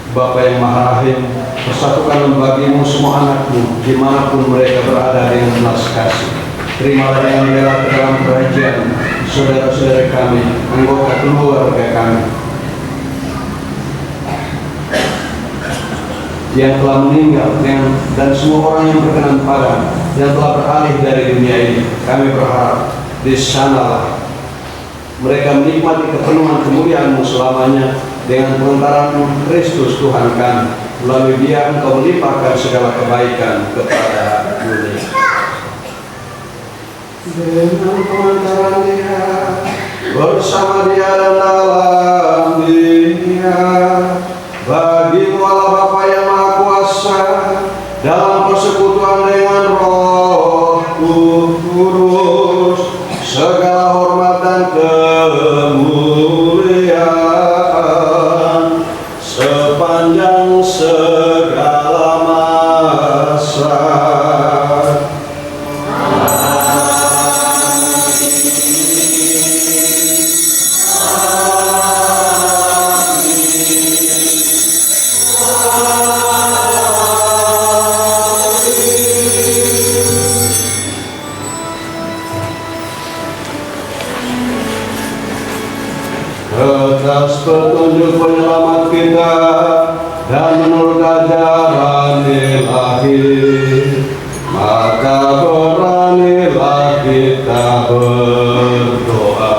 Bapa yang Maha Rahim, persatukan bagimu semua anak-Mu dimanapun mereka berada dengan belas kasih. Terimalah dengan rela ke dalam kerajaan saudara-saudara kami, anggota keluarga kami yang telah meninggal, dan semua orang yang berkenan pada yang telah beralih dari dunia ini. Kami berharap di sanalah mereka menikmati kepenuhan kemuliaan-Mu selamanya dengan pengantaran Kristus Tuhan kami. Melalui Dia Engkau melimpahkan segala kebaikan kepada dunia. Dengan pengantaran Dia, bersama Dia dan dalam Dia, bagi-Mu Allah Bapa yang Maha Kuasa, dalam persekutuan dengan Roh Kudus, segala hormat dan kemuliaan sepanjang segala masa. Atas petunjuk penyelamat kita dan menurut ajaran ilahi, maka beranilah kita berdoa.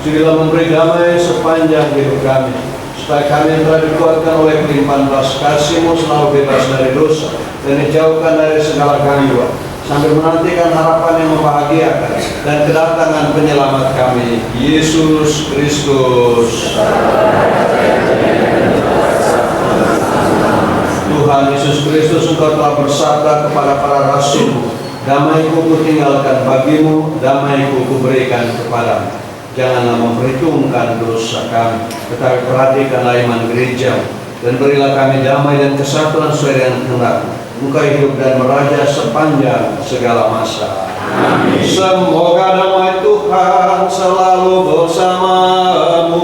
Jadilah memberi damai sepanjang hidup kami, supaya kami yang telah dikuatkan oleh kelimpahan belas kasih-Mu selalu bebas dari dosa dan dijauhkan dari segala gangguan, sambil menantikan harapan yang membahagiakan dan kedatangan penyelamat kami, Yesus Kristus. Tuhan Yesus Kristus, Engkau telah bersabda kepada para rasul-Mu, damai-Ku Kutinggalkan bagimu, damai-Ku Kuberikan kepadamu. Janganlah memperhitungkan dosa kami, tetapi perhatikanlah iman gereja, dan berilah kami damai dan kesatuan sesuai dengan kehendak-Mu. Engkau hidup dan meraja sepanjang segala masa. Amin. Semoga damai Tuhan selalu bersamamu.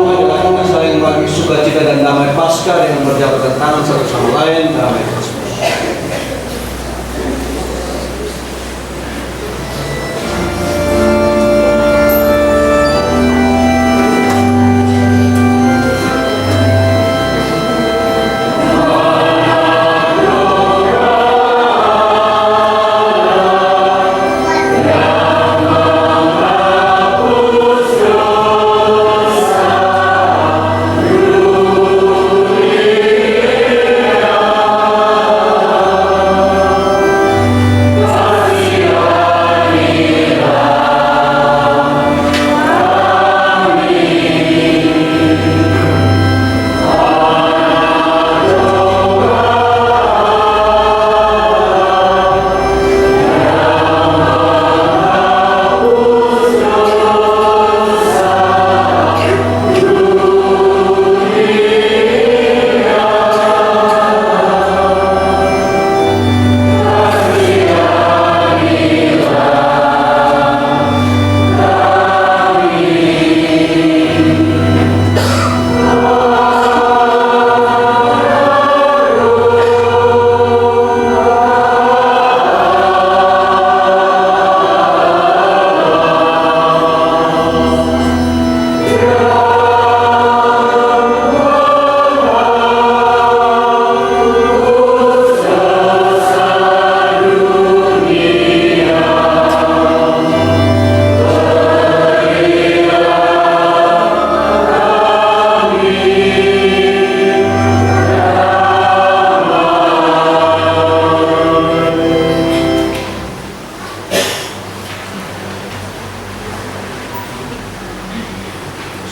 Marilah kita saling bagi sukacita dan damai Paskah dengan berjabat tangan satu sama lain. Damai.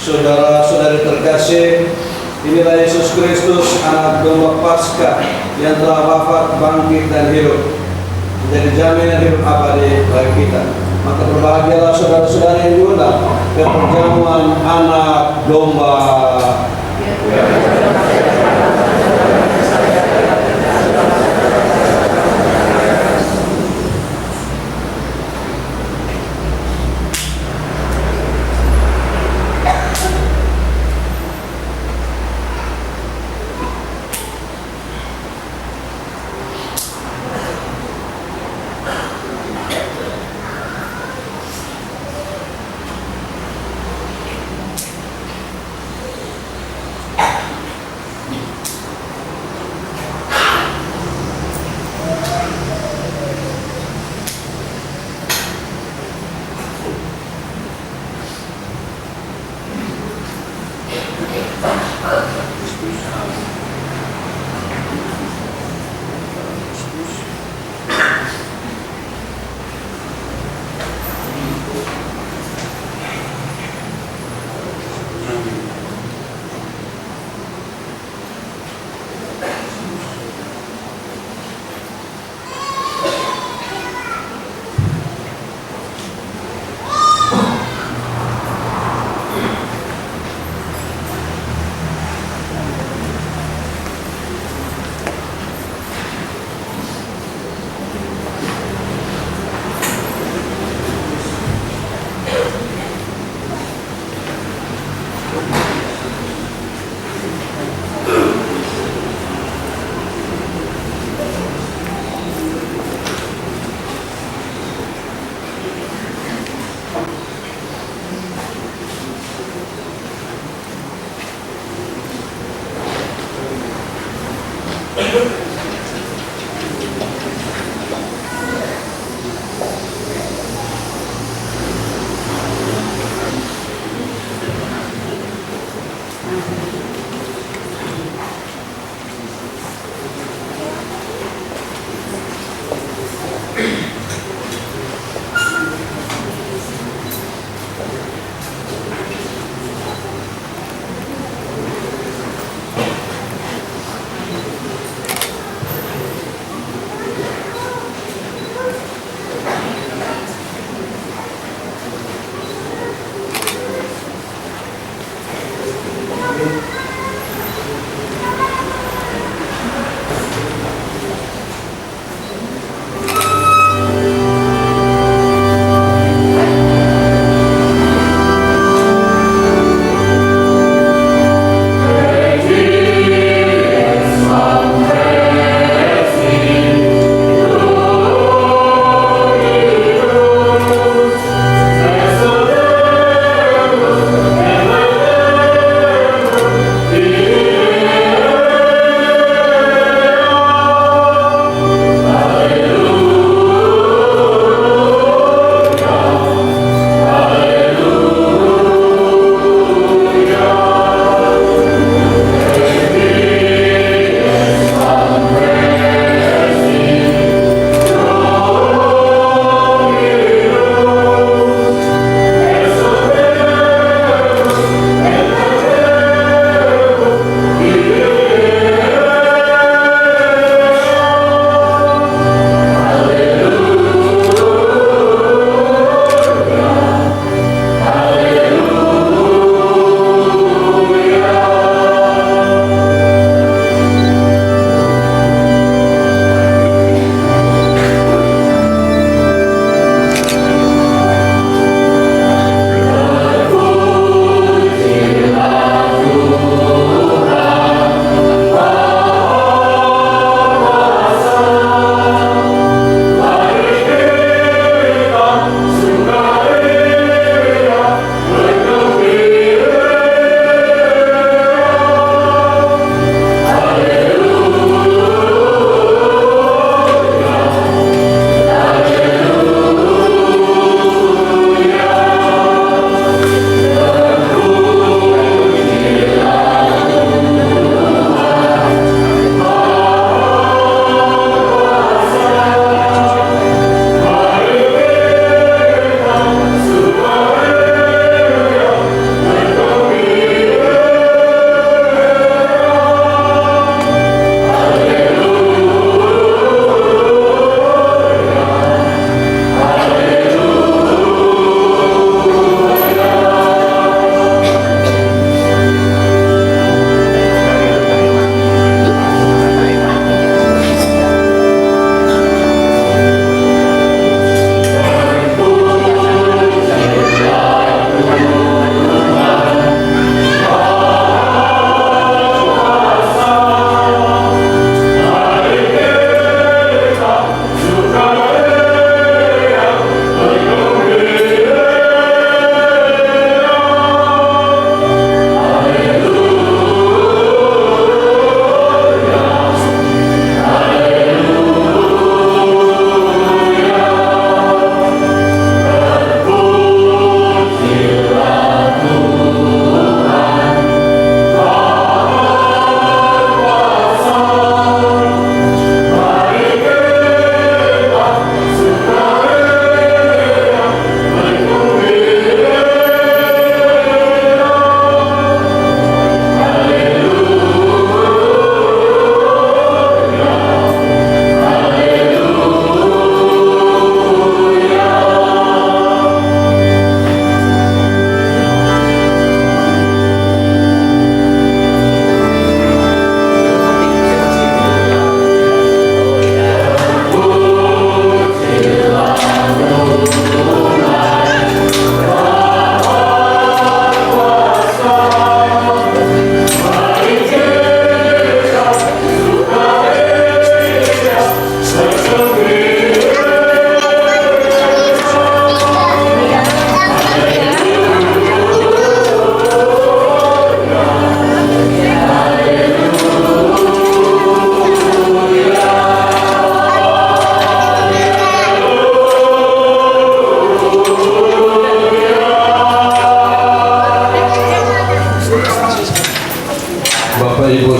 Saudara-saudari terkasih, inilah Yesus Kristus, anak domba Paskah yang telah wafat, bangkit dan hidup, menjadi jaminan hidup abadi bagi kita. Maka berbahagialah saudara-saudari yang diundang ke perjamuan anak domba.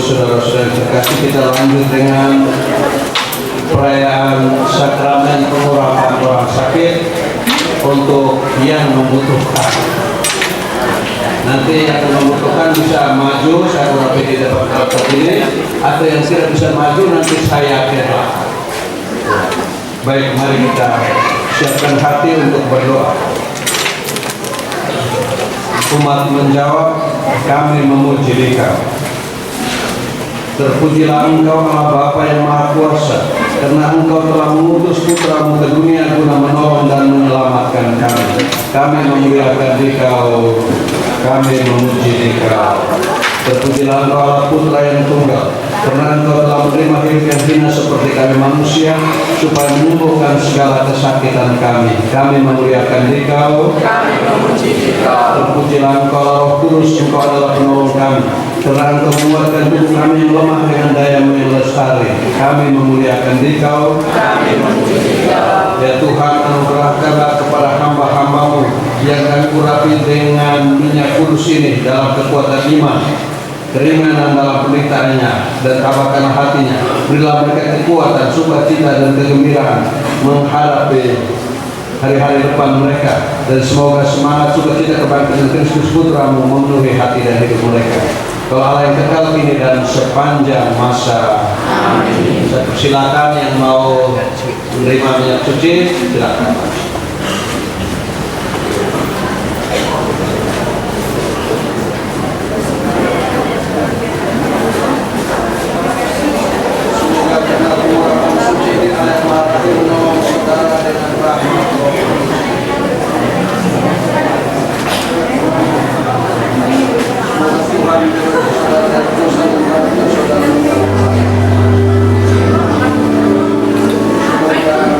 saudara-saudara terkasih, kita lanjut dengan perayaan sakramen pengurapan orang sakit untuk yang membutuhkan. Nanti yang membutuhkan bisa maju, saya kurang di depan tempat ini, atau yang tidak bisa maju nanti saya kira. Baik, mari kita siapkan hati untuk berdoa. Umat menjawab, kami memuji Dikau. Terpujilah Engkau Allah Bapa yang Maha Kuasa, karena Engkau telah mengutus Putramu ke dunia guna menolong dan menyelamatkan kami. Kami memuliakan Dikau, kami memuji Dikau. Terpujilah Engkau Allah Putra yang Tunggal, karena Engkau telah menerima hidup yang hina seperti kami manusia, supaya menyembuhkan segala kesakitan kami. Kami memuliakan Dikau, Kami memuji Dikau. terpujilah Engkau Allah Roh Kudus, Engkau adalah penolong kami, karena Engkau menguatkan tubuh kami yang lemah dengan daya-Mu yang lestari. Kami memuliakan Dikau, Kami memuji Dikau. ya Tuhan, anugerahkanlah kepada hamba-Hamba-Mu yang kami urapi dengan minyak kudus ini dalam kekuatan iman, keringanan dalam penderitaannya, dan tabahkanlah hatinya. Berilah mereka kekuatan, sukacita, dan kegembiraan menghadapi hari-hari depan mereka, dan semoga semangat sukacita kebangkitan Kristus Putramu memenuhi hati dan hidup mereka. Kau Allah yang kekal kini dan sepanjang masa. Amin. Saya persilakan yang mau menerima minyak suci, silakan. Semoga kenal orang suci di alam mati menolong saudara dengan rahmat. Tuhan saudara dan dosa dan saudara. Kami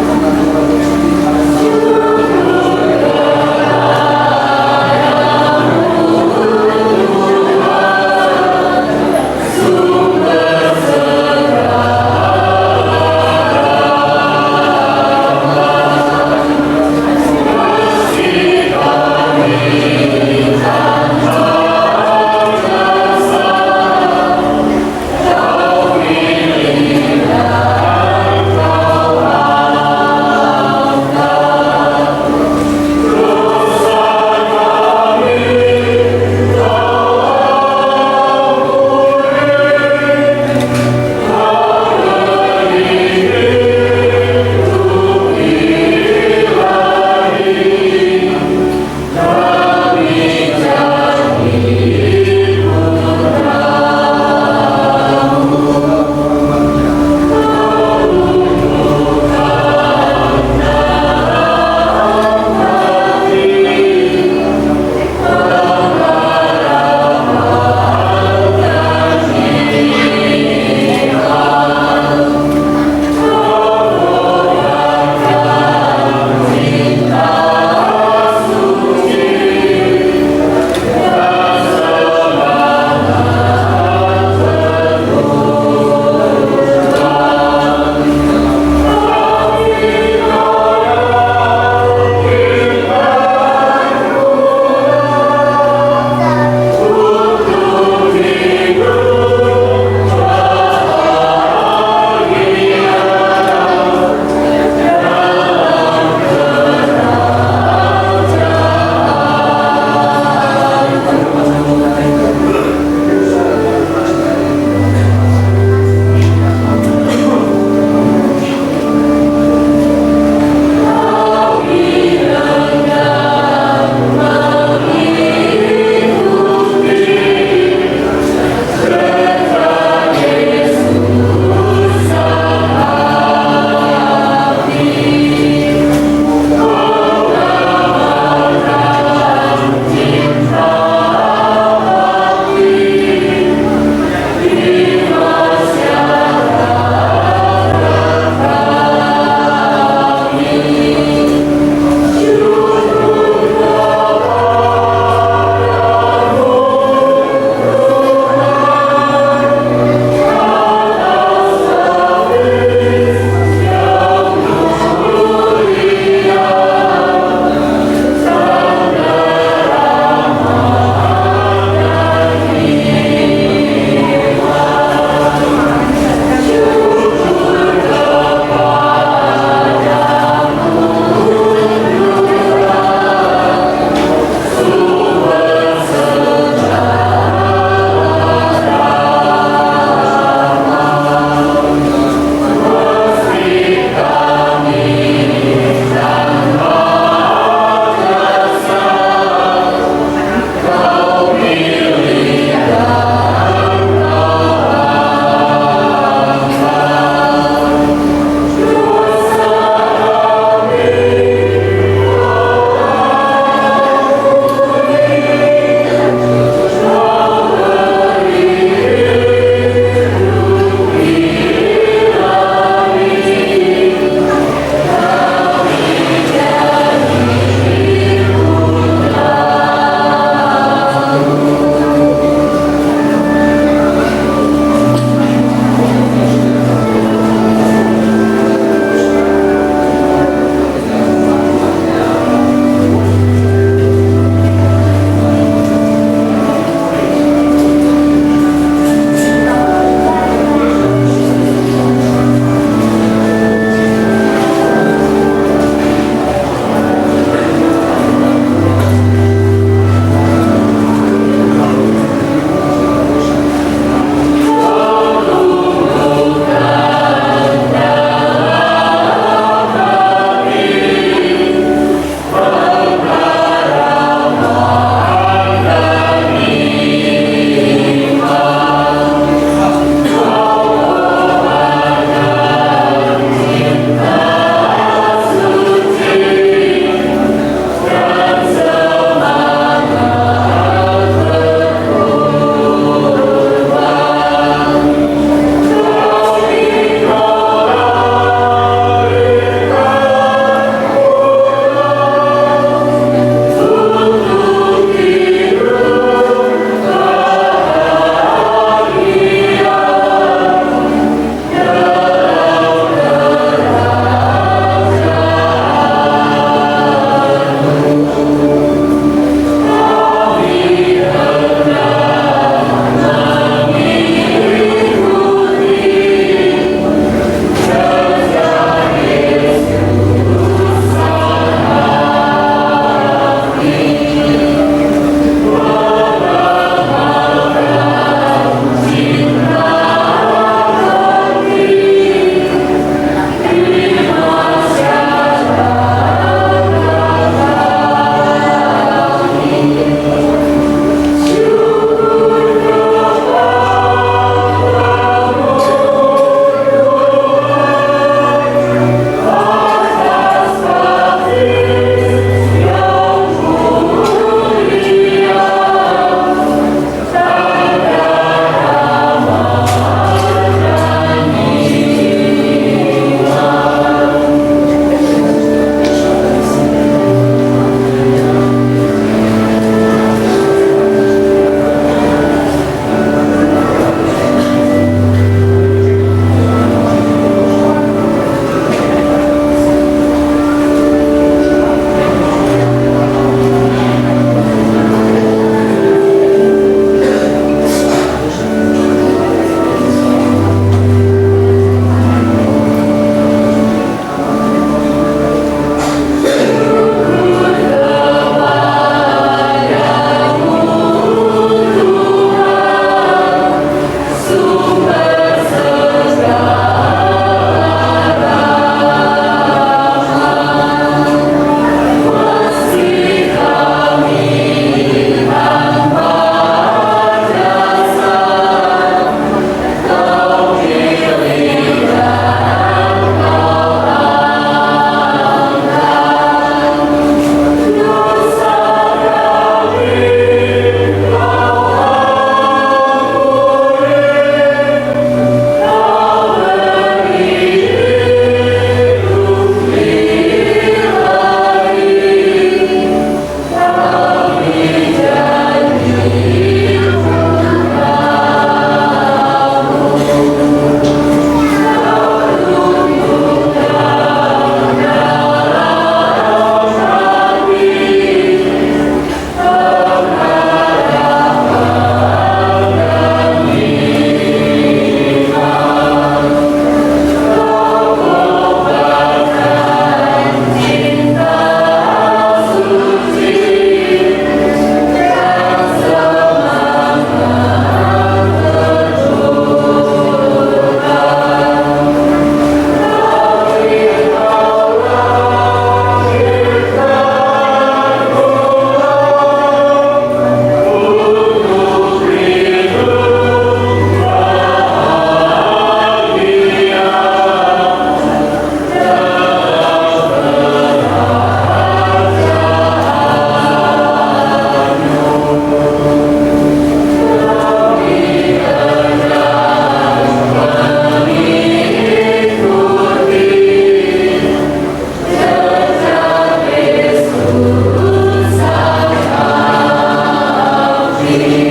Yang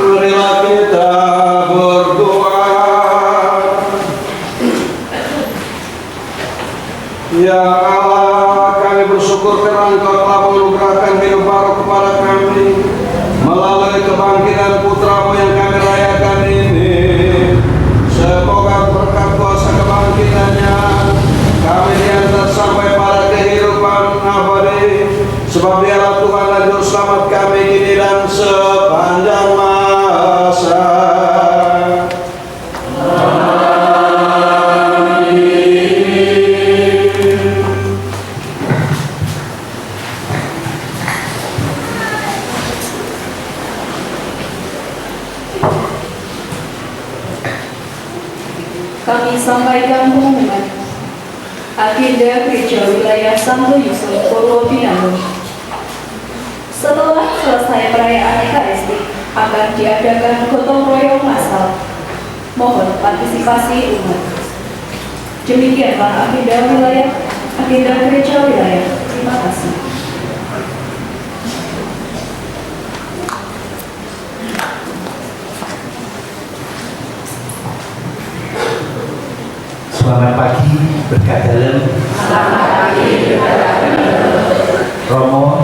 Marilah kita berdoa. Ya Allah, kami bersyukur karena Engkau telah menganugerahkan hidup baru kepada kami melalui kebangkitan Putra-Mu yang kami rayakan ini. Semoga berkat kuasa kebangkitannya kami diantar sampai pada kehidupan abadi, sebab Dialah Tuhan dan Juru Selamat kami kini dan sepanjang masa. Kami sampaikan pengumuman agenda gereja wilayah Santo Yusuf Purwobinangun. Setelah selesai perayaan Ekaristi akan diadakan gotong royong massal. Mohon partisipasi umat. Demikianlah agenda gereja wilayah. Terima kasih. Selamat pagi, berkat dalam. Romo,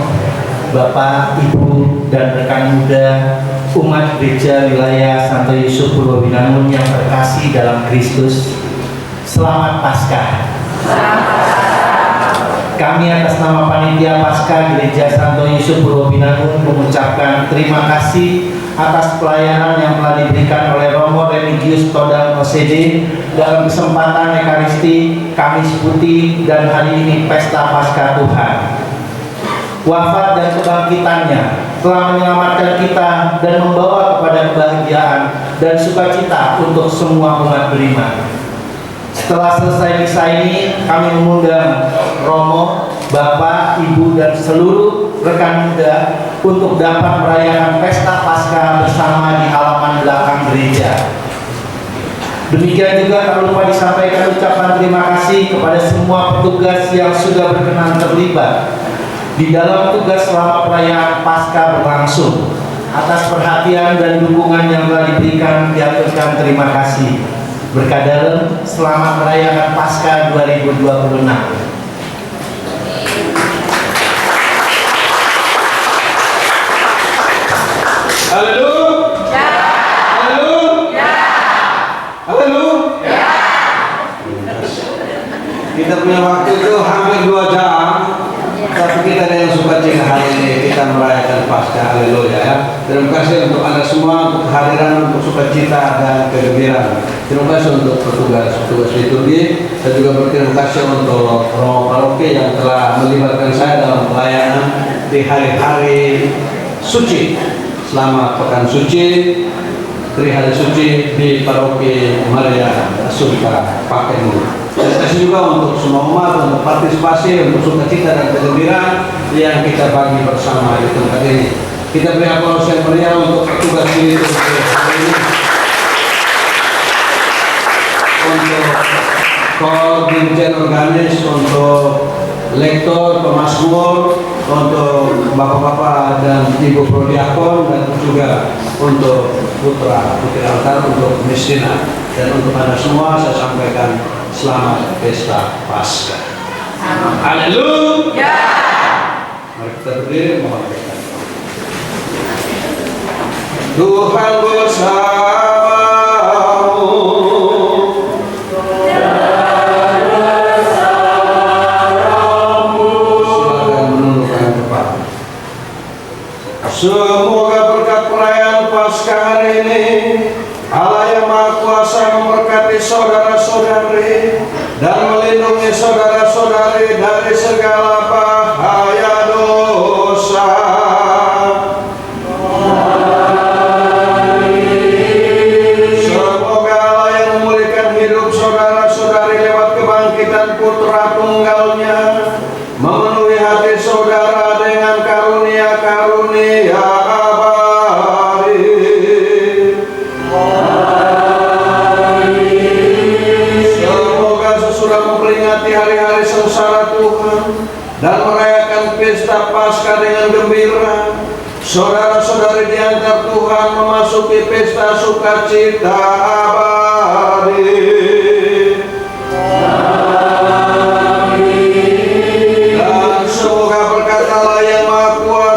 Bapak, Ibu, dan rekan muda umat gereja wilayah Santo Yusuf Purwobinangun yang terkasih dalam Kristus, selamat Paskah. Kami atas nama Panitia Paskah Gereja Santo Yusuf Purwobinangun mengucapkan terima kasih atas pelayanan yang telah diberikan oleh Romo Remigius Todang OCD dalam kesempatan Ekaristi, Kamis Putih, dan hari ini Pesta Paskah Tuhan. Wafat dan kebangkitannya telah menyelamatkan kita dan membawa kepada kebahagiaan dan sukacita untuk semua umat beriman. Setelah selesai misa ini, kami mengundang Romo, Bapak, Ibu, dan seluruh rekan muda untuk dapat merayakan Pesta Paskah bersama di halaman belakang gereja. Demikian juga tak lupa disampaikan ucapan terima kasih kepada semua petugas yang sudah berkenan terlibat di dalam tugas selama perayaan Paskah berlangsung. Atas perhatian dan dukungan yang telah diberikan, diaturkan terima kasih. Berkat dalam, selamat merayakan Paskah 2026. Haleluya. Haleluya. Haleluya. Kita punya waktu itu hampir 2 jam, tapi kita dengan sukacita hari ini kita merayakan Paskah. Haleluya ya. Terima kasih untuk Anda semua untuk kehadiran, untuk sukacita dan kegembiraan. Terima kasih untuk petugas liturgi, dan juga berterima kasih untuk Romo Paroki yang telah melibatkan saya dalam pelayanan di hari-hari suci selama pekan suci, Trihari Suci di Paroki Maria Assunta Pakemu. Terima kasih juga untuk semua umat untuk partisipasi, untuk sukacita dan kegembiraan yang kita bagi bersama di tempat ini. Kita beri aplaus yang meriah untuk petugas ini untuk dirjen organis, untuk lektor, pemasmur, untuk bapak-bapak dan ibu prodiakon, dan juga untuk putri altar, untuk mistina. Dan untuk Anda semua saya sampaikan selamat Pesta Paskah. Haleluya. Mari kita berdiri mohon berkat. Tuhan bersamamu. Silakan menundukkan kepala. Semoga berkat perayaan Paskah hari ini Allah yang Maha Kuasa memberkati saudara-saudari dan melindungi saudara-saudari dari segala bahaya dosa. Semoga Allah yang memulihkan hidup saudara-saudari lewat kebangkitan Putra Tunggalnya memenuhi hati saudara dengan karunia-karunia abadi. Semoga sesudah memperingati hari-hari sengsara Tuhan dan merayakan pesta Paskah dengan gembira, saudara-saudari di antara Tuhan memasuki pesta sukacita abadi. Dan semoga berkat Allah yang Maha Kuasa